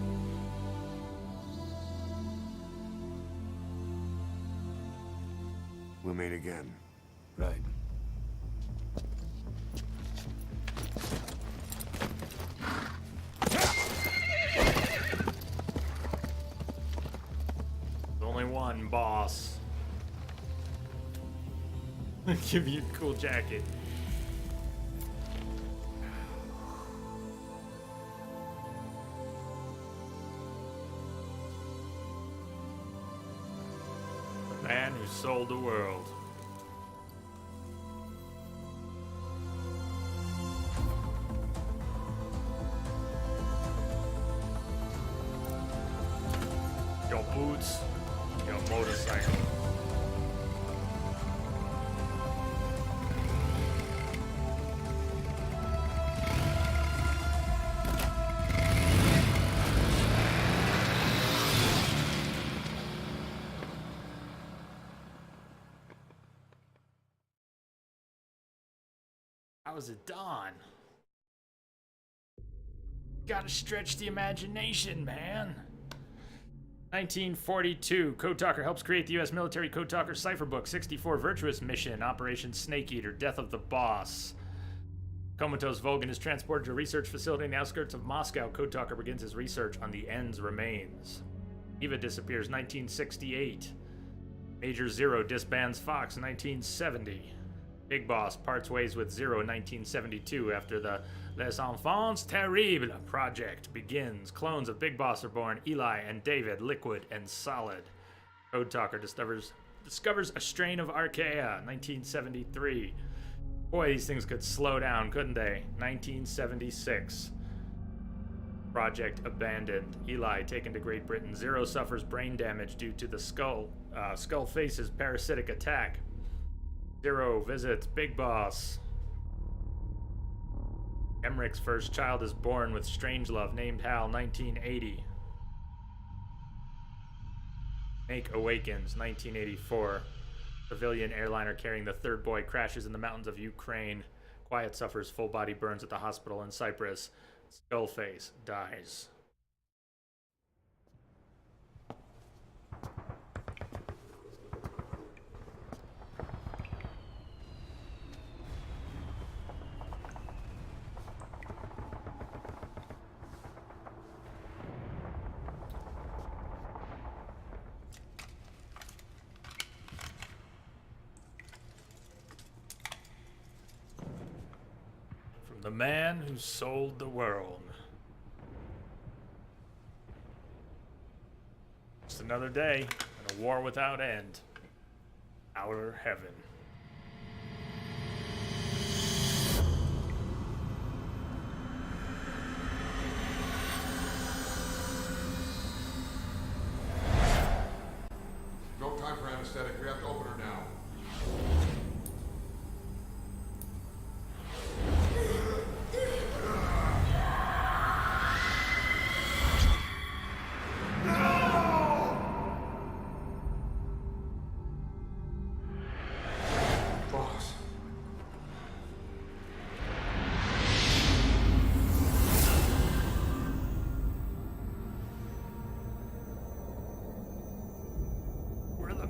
We'll meet again. Right. Only one, boss. Give you a cool jacket. The man who sold the world. Your boots, your motorcycle. How is it done? Gotta stretch the imagination, man. 1942, Code Talker helps create the U.S. military Code Talker cipher book. 64, Virtuous Mission, Operation Snake Eater, Death of the Boss. Comatose Volgan is transported to a research facility in the outskirts of Moscow. Code Talker begins his research on the End's remains. Eva disappears, 1968. Major Zero disbands Fox, 1970. Big Boss parts ways with Zero in 1972 after the Les Enfants Terribles project begins. Clones of Big Boss are born, Eli and David, liquid and solid. Code Talker discovers a strain of archaea, 1973. Boy, these things could slow down, couldn't they? 1976. Project abandoned. Eli taken to Great Britain. Zero suffers brain damage due to the Skull Face's parasitic attack. Zero visits Big Boss. Emmerich's first child is born with Strangelove, named Hal, 1980. Make awakens, 1984. Civilian airliner carrying the third boy crashes in the mountains of Ukraine. Quiet suffers full body burns at the hospital in Cyprus. Skullface dies. The man who sold the world. Just another day in a war without end. Outer heaven. No time for anesthetic. We have to open her now.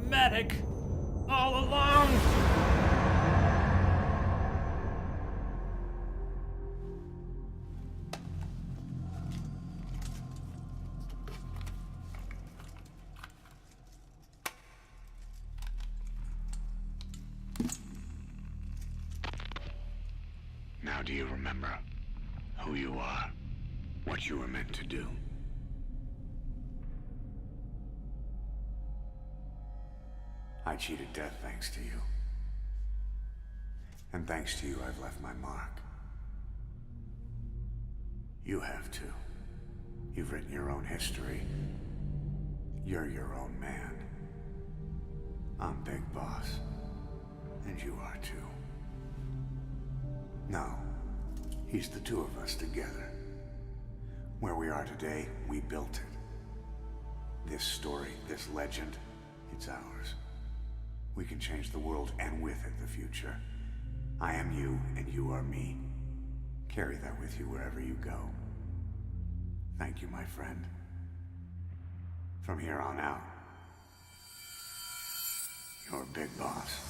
Medic all along. you remember who you are, what you were meant to do. I cheated death thanks to you. And thanks to you, I've left my mark. You have too. You've written your own history. You're your own man. I'm Big Boss. And you are too. No. He's the two of us together. Where we are today, we built it. This story, this legend, it's ours. We can change the world and with it the future. I am you and you are me. Carry that with you wherever you go. Thank you, my friend. From here on out, you're Big Boss.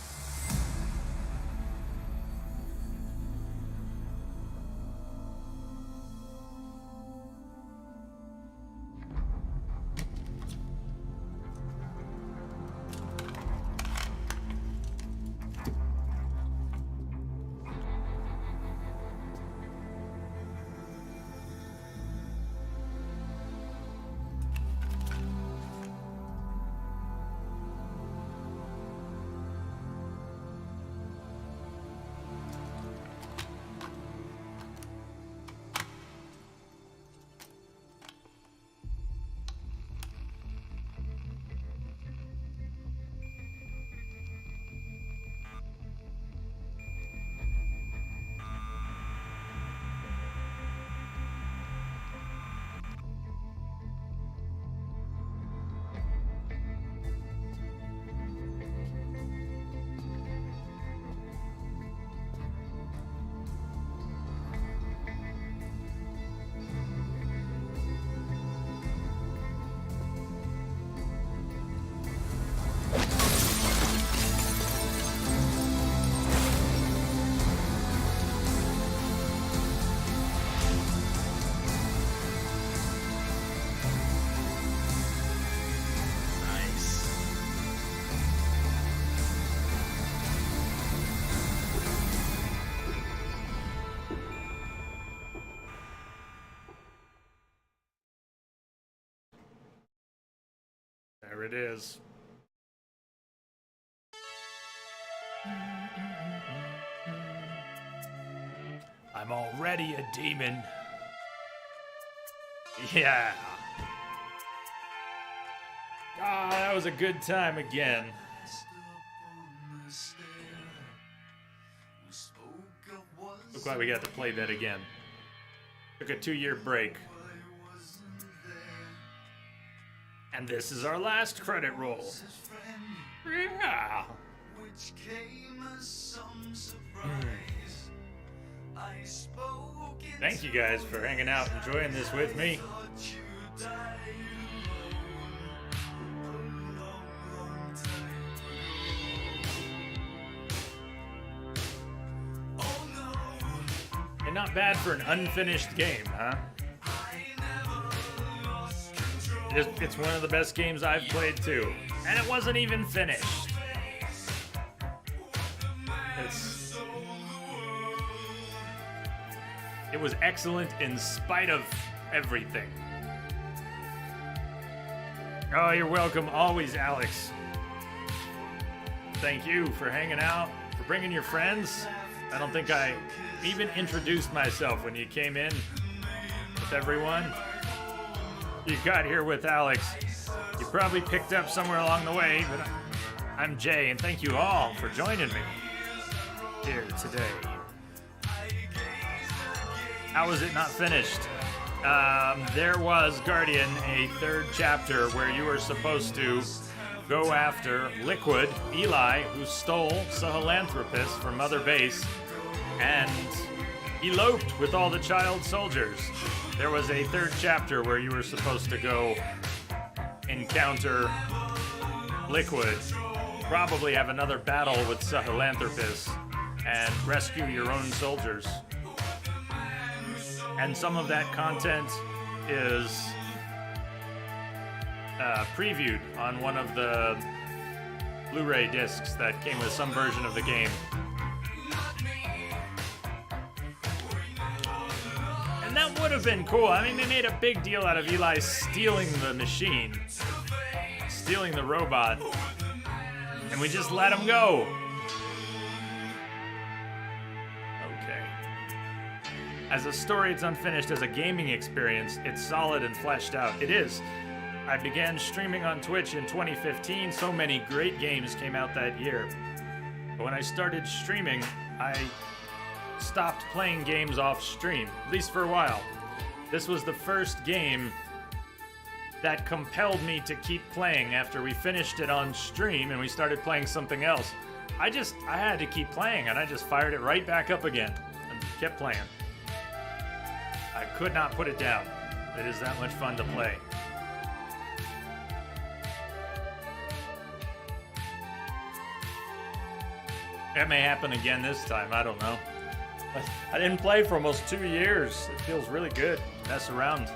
There it is. I'm already a demon. Yeah. Ah, that was a good time again. Look like we got to play that again. Took a 2-year break. And this is our last credit roll. Yeah. Thank you guys for hanging out, enjoying this with me. And not bad for an unfinished game, huh? It's one of the best games I've played too. And it wasn't even finished. It was excellent in spite of everything. Oh, you're welcome always, Alex. Thank you for hanging out, for bringing your friends. I don't think I even introduced myself when you came in with everyone. You got here with Alex. You probably picked up somewhere along the way, but I'm Jay, and thank you all for joining me here today. How was it not finished? There was, Guardian, a 3rd chapter where you were supposed to go after Liquid, Eli, who stole Sahelanthropus from Mother Base, and eloped with all the child soldiers. There was a 3rd chapter where you were supposed to go encounter Liquid, probably have another battle with Sahelanthropus, and rescue your own soldiers. And some of that content is previewed on one of the Blu-ray discs that came with some version of the game. That would have been cool. I mean, they made a big deal out of Eli stealing the machine, stealing the robot, and we just let him go. Okay. As a story, it's unfinished. As a gaming experience, it's solid and fleshed out. It is. I began streaming on Twitch in 2015. So many great games came out that year. But when I started streaming, I stopped playing games off stream, at least for a while. This was the first game that compelled me to keep playing after we finished it on stream and we started playing something else. I had to keep playing, and I just fired it right back up again and kept playing. I could not put it down. It is that much fun to play. That may happen again this time, I don't know. I didn't play for almost 2 years. It feels really good. Mess around.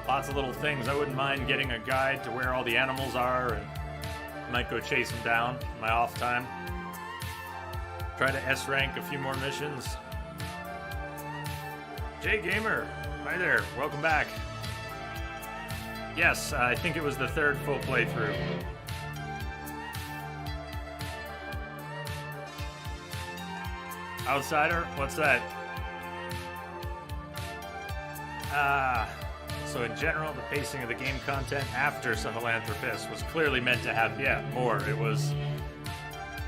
Lots of little things. I wouldn't mind getting a guide to where all the animals are, and I might go chase them down in my off time. Try to S-rank a few more missions. Jay Gamer, hi there. Welcome back. Yes, I think it was the third full playthrough. Outsider? What's that? So in general, the pacing of the game content after Philanthropist was clearly meant to have, more. It was...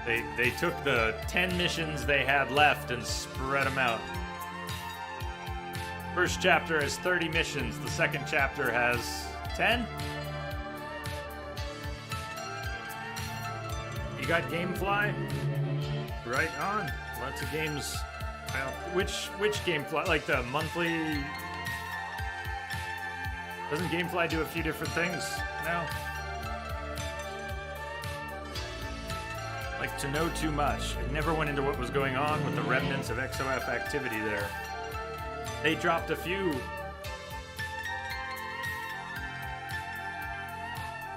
They took the 10 missions they had left and spread them out. First chapter has 30 missions. The second chapter has 10? You got Gamefly? Right on. Lots of games. Which Gamefly? Like the monthly... Doesn't Gamefly do a few different things now? Like To Know Too Much. It never went into what was going on with the remnants of XOF activity there. They dropped a few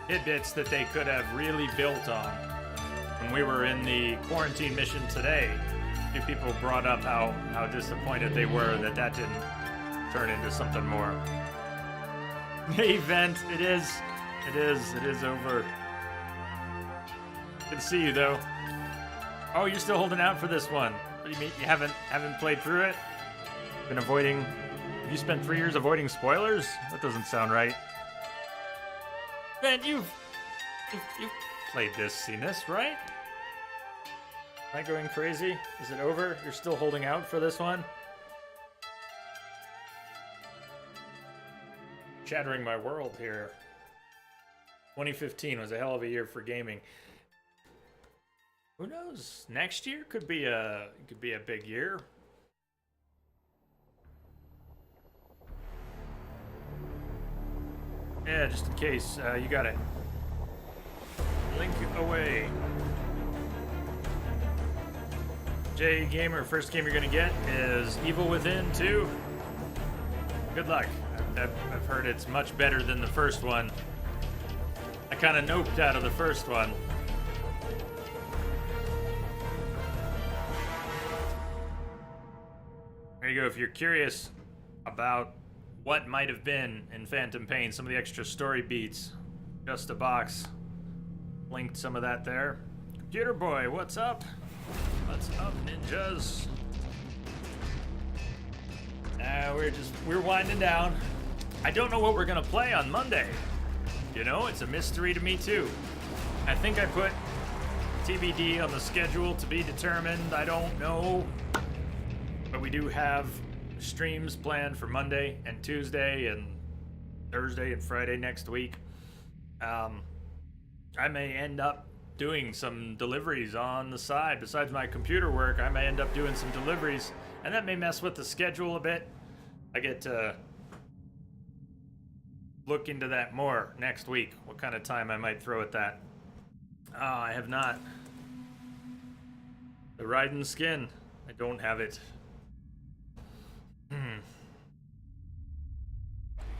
tidbits that they could have really built on. When we were in the quarantine mission today, a few people brought up how disappointed they were that didn't turn into something more. The event, it is over. Good to see you though. Oh, you're still holding out for this one. What do you mean you haven't played through it? Been avoiding? You spent 3 years avoiding spoilers? That doesn't sound right. Man, you've played this, seen this, right? Am I going crazy? Is it over? You're still holding out for this one? Shattering my world here. 2015 was a hell of a year for gaming. Who knows? Next year could be a big year. Yeah, just in case. You got it. Link away. Jay Gamer, first game you're gonna get is Evil Within 2. Good luck. I've heard it's much better than the first one. I kind of noped out of the first one. There you go. If you're curious about what might have been in Phantom Pain, some of the extra story beats, Just a Box linked some of that there. Computer Boy, what's up? What's up, ninjas? We're winding down. I don't know what we're gonna play on Monday. You know, it's a mystery to me too. I think I put TBD on the schedule to be determined. I don't know. But we do have streams planned for Monday and Tuesday and Thursday and Friday next week. I may end up doing some deliveries on the side. Besides my computer work, I may end up doing some deliveries, and that may mess with the schedule a bit. I get to look into that more next week, what kind of time I might throw at that. I have not. The Raiden skin, I don't have it.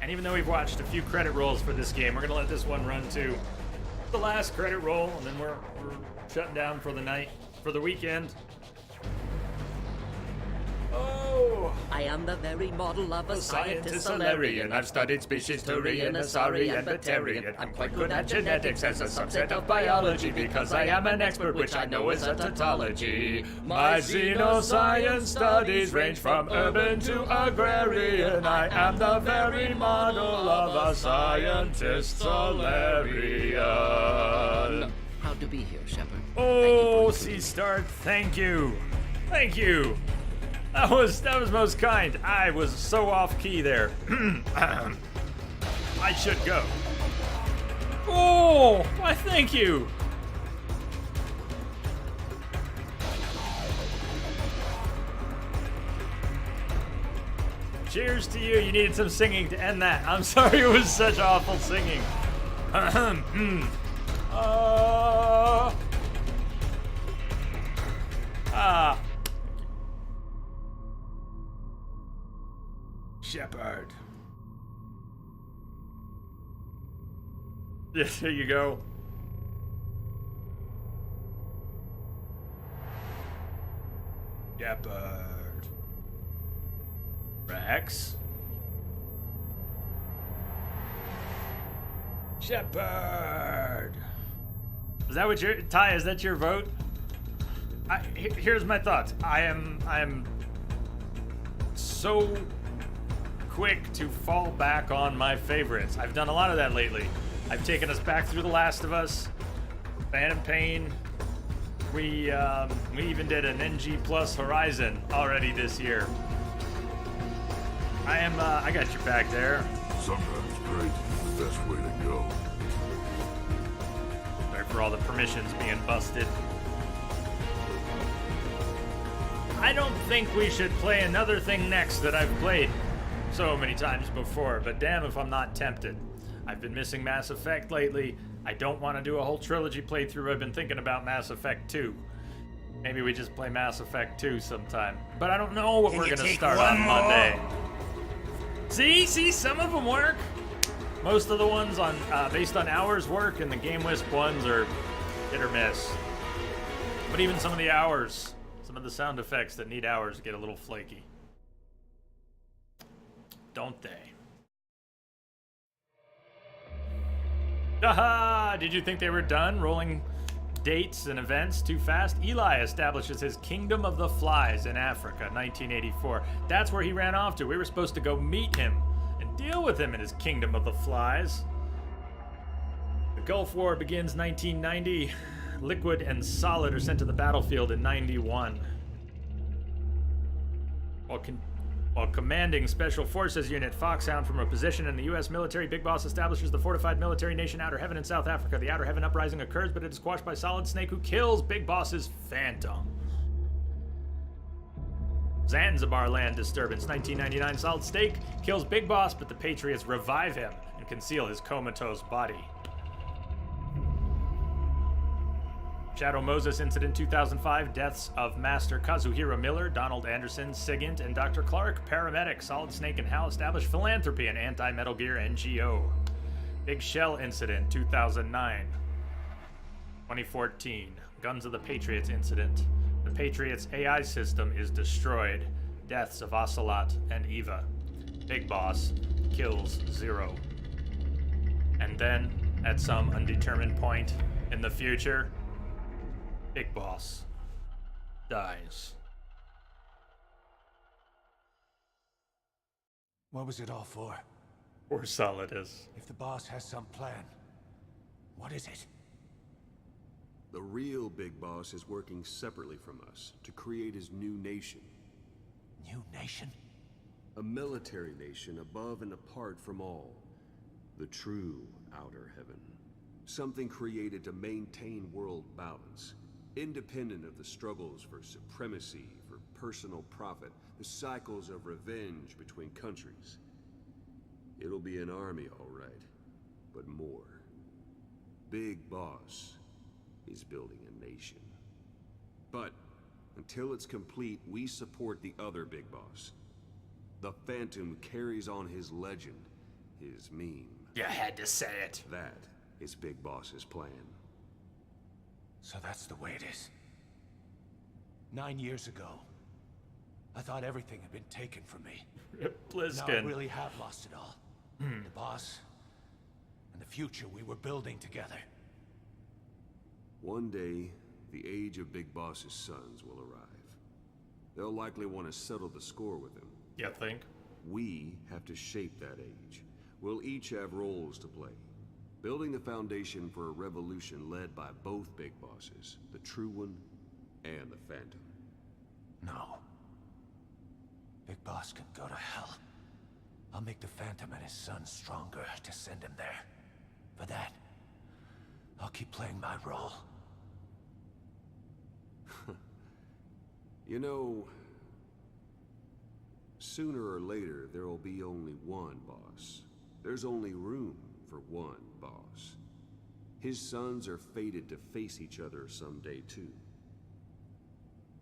And even though we've watched a few credit rolls for this game, we're gonna let this one run too. The last credit roll, and then we're shutting down for the night, for the weekend. Oh! go. I am the very model of a scientist Salarian. I've studied species Turian, Asari, and Batarian. I'm quite good at genetics as a subset of biology because I am an expert, which I know is a tautology. My xenoscience studies range from urban to agrarian. I am the very model of a scientist Salarian. Proud to be here, Shepard. Oh, Sea Star, thank you. Thank you. That was most kind. I was so off key there. I should go. Oh, why thank you. Cheers to you. You needed some singing to end that. I'm sorry it was such awful singing. Shepard. Yes, there you go. Shepard. Rex. Shepard. Is that what your Ty? Is that your vote? Here's my thoughts. I am so quick to fall back on my favorites. I've done a lot of that lately. I've taken us back through The Last of Us, Phantom Pain. We even did an NG Plus Horizon already this year. I got your back there. Sometimes great is the best way to go. Sorry for all the permissions being busted. I don't think we should play another thing next that I've played so many times before, but damn if I'm not tempted. I've been missing Mass Effect lately. I don't want to do a whole trilogy playthrough. I've been thinking about Mass Effect 2. Maybe we just play Mass Effect 2 sometime. But I don't know what we're going to start on Monday. See, some of them work. Most of the ones on based on hours work, and the Game Wisp ones are hit or miss. But even some of the hours, some of the sound effects that need hours get a little flaky. Don't they? Haha! Did you think they were done rolling dates and events too fast? Eli establishes his Kingdom of the Flies in Africa, 1984. That's where he ran off to. We were supposed to go meet him and deal with him in his Kingdom of the Flies. The Gulf War begins 1990. Liquid and Solid are sent to the battlefield in 91. While commanding Special Forces Unit Foxhound from a position in the U.S. military, Big Boss establishes the fortified military nation Outer Heaven in South Africa. The Outer Heaven uprising occurs, but it is quashed by Solid Snake, who kills Big Boss's Phantom. Zanzibar land disturbance, 1999. Solid Snake kills Big Boss, but the Patriots revive him and conceal his comatose body. Shadow Moses incident 2005, deaths of Master Kazuhiro Miller, Donald Anderson, Sigint, and Dr. Clark. Paramedic, Solid Snake and Hal establish philanthropy and anti-Metal Gear NGO. Big Shell incident 2009. 2014, Guns of the Patriots incident. The Patriots AI system is destroyed. Deaths of Ocelot and Eva. Big Boss kills Zero. And then, at some undetermined point in the future, Big Boss dies. What was it all for? Poor Solidus. If the boss has some plan, what is it? The real Big Boss is working separately from us to create his new nation. New nation? A military nation above and apart from all. The true Outer Heaven. Something created to maintain world balance. Independent of the struggles for supremacy, for personal profit, the cycles of revenge between countries. It'll be an army, all right, but more. Big Boss is building a nation. But until it's complete, we support the other Big Boss. The Phantom carries on his legend, his meme. You had to say it. That is Big Boss's plan. So that's the way it is. 9 years ago, I thought everything had been taken from me. Bliskin. Now I really have lost it all. The boss, and the future we were building together. One day, the age of Big Boss's sons will arrive. They'll likely want to settle the score with him. You think? We have to shape that age. We'll each have roles to play. Building the foundation for a revolution led by both Big Bosses, the True One and the Phantom. No. Big Boss can go to hell. I'll make the Phantom and his son stronger to send him there. For that, I'll keep playing my role. You know, sooner or later, there will be only one boss. There's only room for one boss. His sons are fated to face each other someday, too.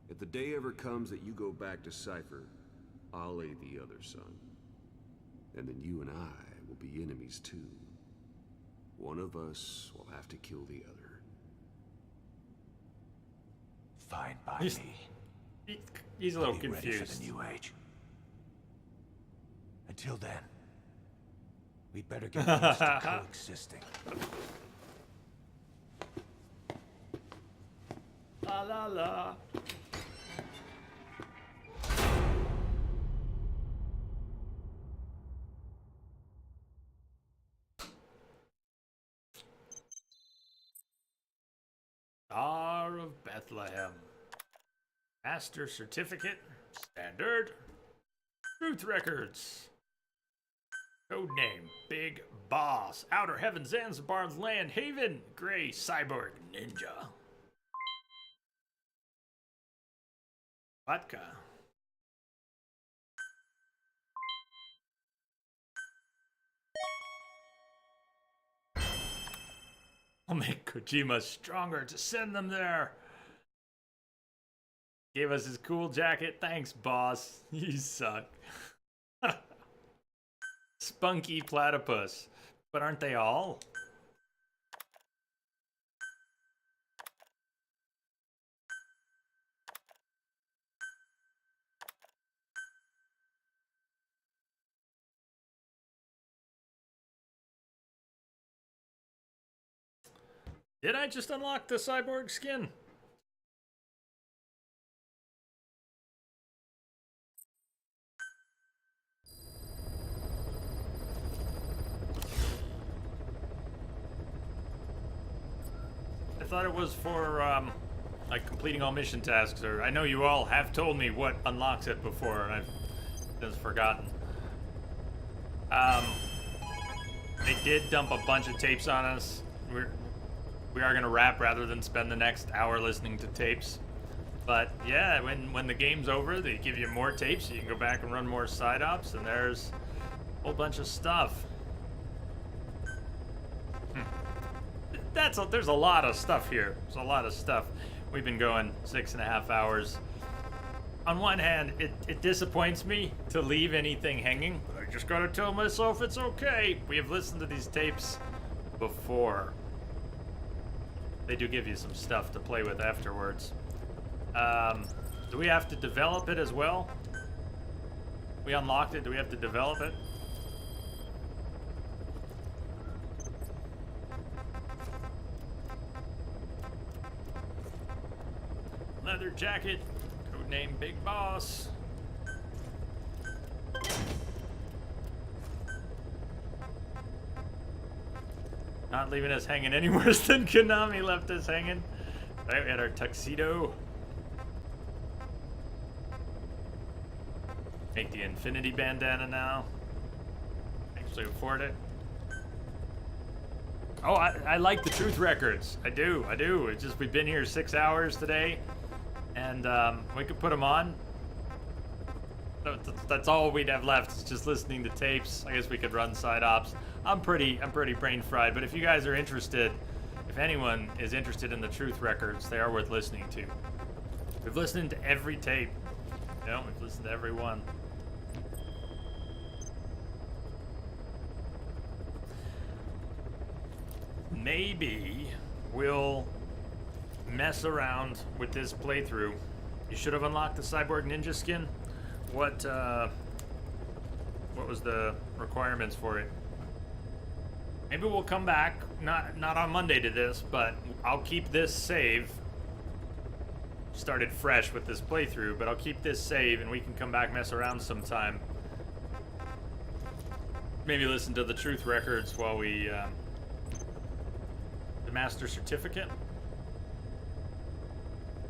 If the day ever comes that you go back to Cypher, I'll aid the other son. And then you and I will be enemies, too. One of us will have to kill the other. Fine by He's- me. He's a little I'll be ready for confused. the new age. Until then, we'd better get used to coexisting. La la la. Star of Bethlehem. Master Certificate. Standard. Truth Records. Codename Big Boss. Outer Heaven, Zanzibar's Land Haven. Gray Cyborg Ninja. Vodka. I'll make Kojima stronger to send them there. Gave us his cool jacket. Thanks, boss. You suck. Spunky platypus. But aren't they all? Did I just unlock the cyborg skin? I thought it was for, like completing all mission tasks, or I know you all have told me what unlocks it before, and I've just forgotten. They did dump a bunch of tapes on us. We are gonna wrap rather than spend the next hour listening to tapes. But yeah, when the game's over, they give you more tapes, so you can go back and run more side ops, and there's a whole bunch of stuff. There's a lot of stuff here. There's a lot of stuff. We've been going 6.5 hours. On one hand, it disappoints me to leave anything hanging, but I just gotta tell myself it's okay. We have listened to these tapes before. They do give you some stuff to play with afterwards. Do we have to develop it as well? We unlocked it. Do we have to develop it? Leather jacket. Codename Big Boss. Not leaving us hanging any worse than Konami left us hanging. Right, we had our tuxedo. Make the infinity bandana now. Actually afford it. Oh, I like the truth records. I do. It's just we've been here 6 hours today, and we could put them on. That's all we'd have left. Is just listening to tapes. I guess we could run side ops. I'm pretty brain fried. But if you guys are interested, if anyone is interested in the truth records, they are worth listening to. We've listened to every tape. You know, we've listened to every one. Maybe we'll mess around with this playthrough. You should have unlocked the Cyborg Ninja skin. what was the requirements for it? Maybe we'll come back, not on Monday to this, but I'll keep this save. Started fresh with this playthrough, but I'll keep this save and we can come back, mess around sometime. Maybe listen to the Truth Records while we, the Master Certificate?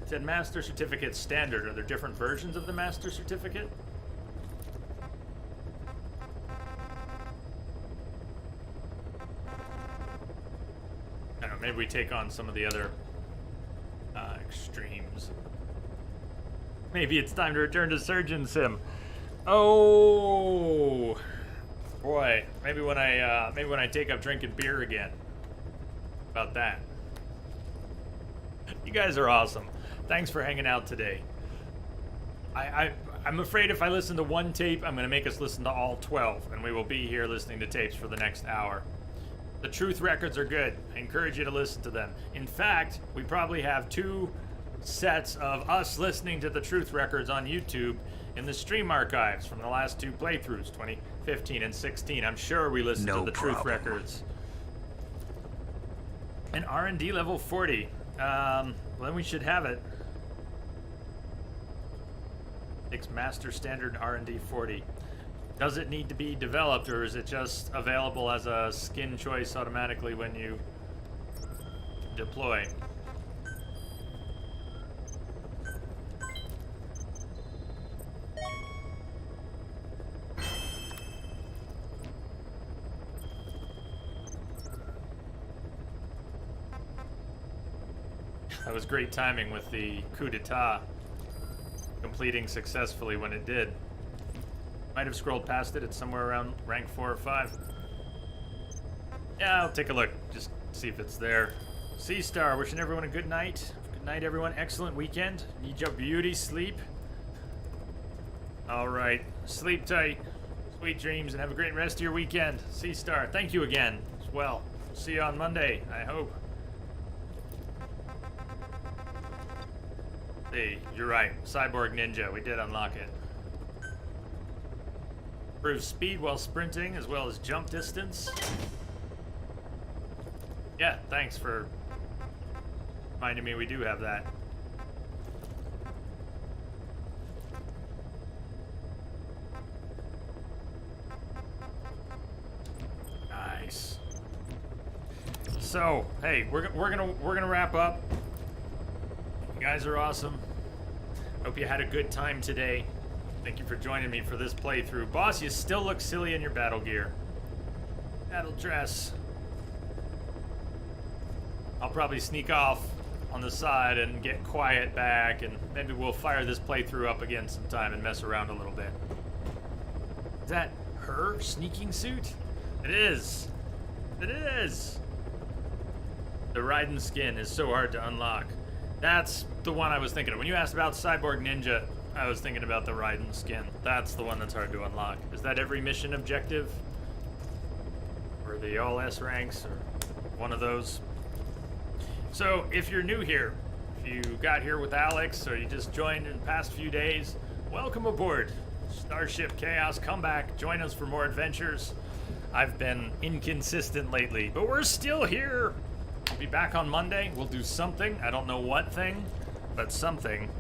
It said Master Certificate Standard. Are there different versions of the Master Certificate? I don't know, maybe we take on some of the other extremes. Maybe it's time to return to Surgeon Sim. Oh boy, maybe when I take up drinking beer again. About that. You guys are awesome. Thanks for hanging out today. I'm afraid if I listen to one tape, I'm going to make us listen to all 12, and we will be here listening to tapes for the next hour. The Truth Records are good. I encourage you to listen to them. In fact, we probably have 2 sets of us listening to the Truth Records on YouTube in the stream archives from the last 2 playthroughs, 2015 and 16. I'm sure we listened to the Truth Records. And R&D level 40. Well, then we should have it. Takes Master Standard R&D 40. Does it need to be developed, or is it just available as a skin choice automatically when you deploy? That was great timing with the coup d'etat completing successfully when it did. Might have scrolled past it. It's somewhere around rank 4 or 5. Yeah, I'll take a look. Just see if it's there. C-Star, wishing everyone a good night. Good night, everyone. Excellent weekend. Need your beauty sleep. All right. Sleep tight. Sweet dreams, and have a great rest of your weekend. C-Star, thank you again as well. See you on Monday, I hope. Hey, you're right. Cyborg Ninja. We did unlock it. Improves speed while sprinting, as well as jump distance. Yeah, thanks for reminding me we do have that. Nice. So, hey, we're gonna wrap up. You guys are awesome. Hope you had a good time today. Thank you for joining me for this playthrough. Boss, you still look silly in your battle gear. Battle dress. I'll probably sneak off on the side and get quiet back, and maybe we'll fire this playthrough up again sometime and mess around a little bit. Is that her sneaking suit? It is. It is. The Raiden skin is so hard to unlock. That's the one I was thinking of. When you asked about Cyborg Ninja, I was thinking about the Raiden skin. That's the one that's hard to unlock. Is that every mission objective? Or the all S ranks, or one of those? So, if you're new here, if you got here with Alex, or you just joined in the past few days, welcome aboard. Starship Chaos, come back, join us for more adventures. I've been inconsistent lately, but we're still here. We'll be back on Monday. We'll do something. I don't know what thing, but something.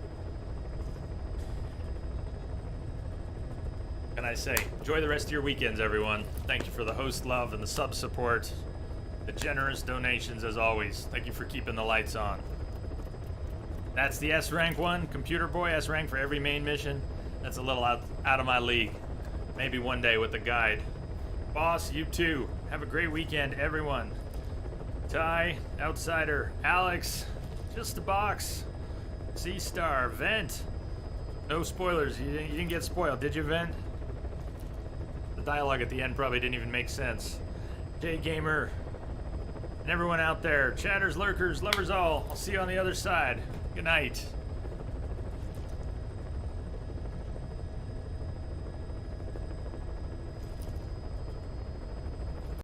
Can I say, enjoy the rest of your weekends, everyone. Thank you for the host love and the sub support, the generous donations as always. Thank you for keeping the lights on. That's the S rank one, Computer Boy. S rank for every main mission. That's a little out of my league. Maybe one day with a guide. Boss, you too. Have a great weekend, everyone. Ty, Outsider, Alex, Just a Box, C-Star, Vent. No spoilers. You didn't get spoiled, did you, Vent? The dialogue at the end probably didn't even make sense. J-Gamer, and everyone out there. Chatters, lurkers, lovers all. I'll see you on the other side. Good night.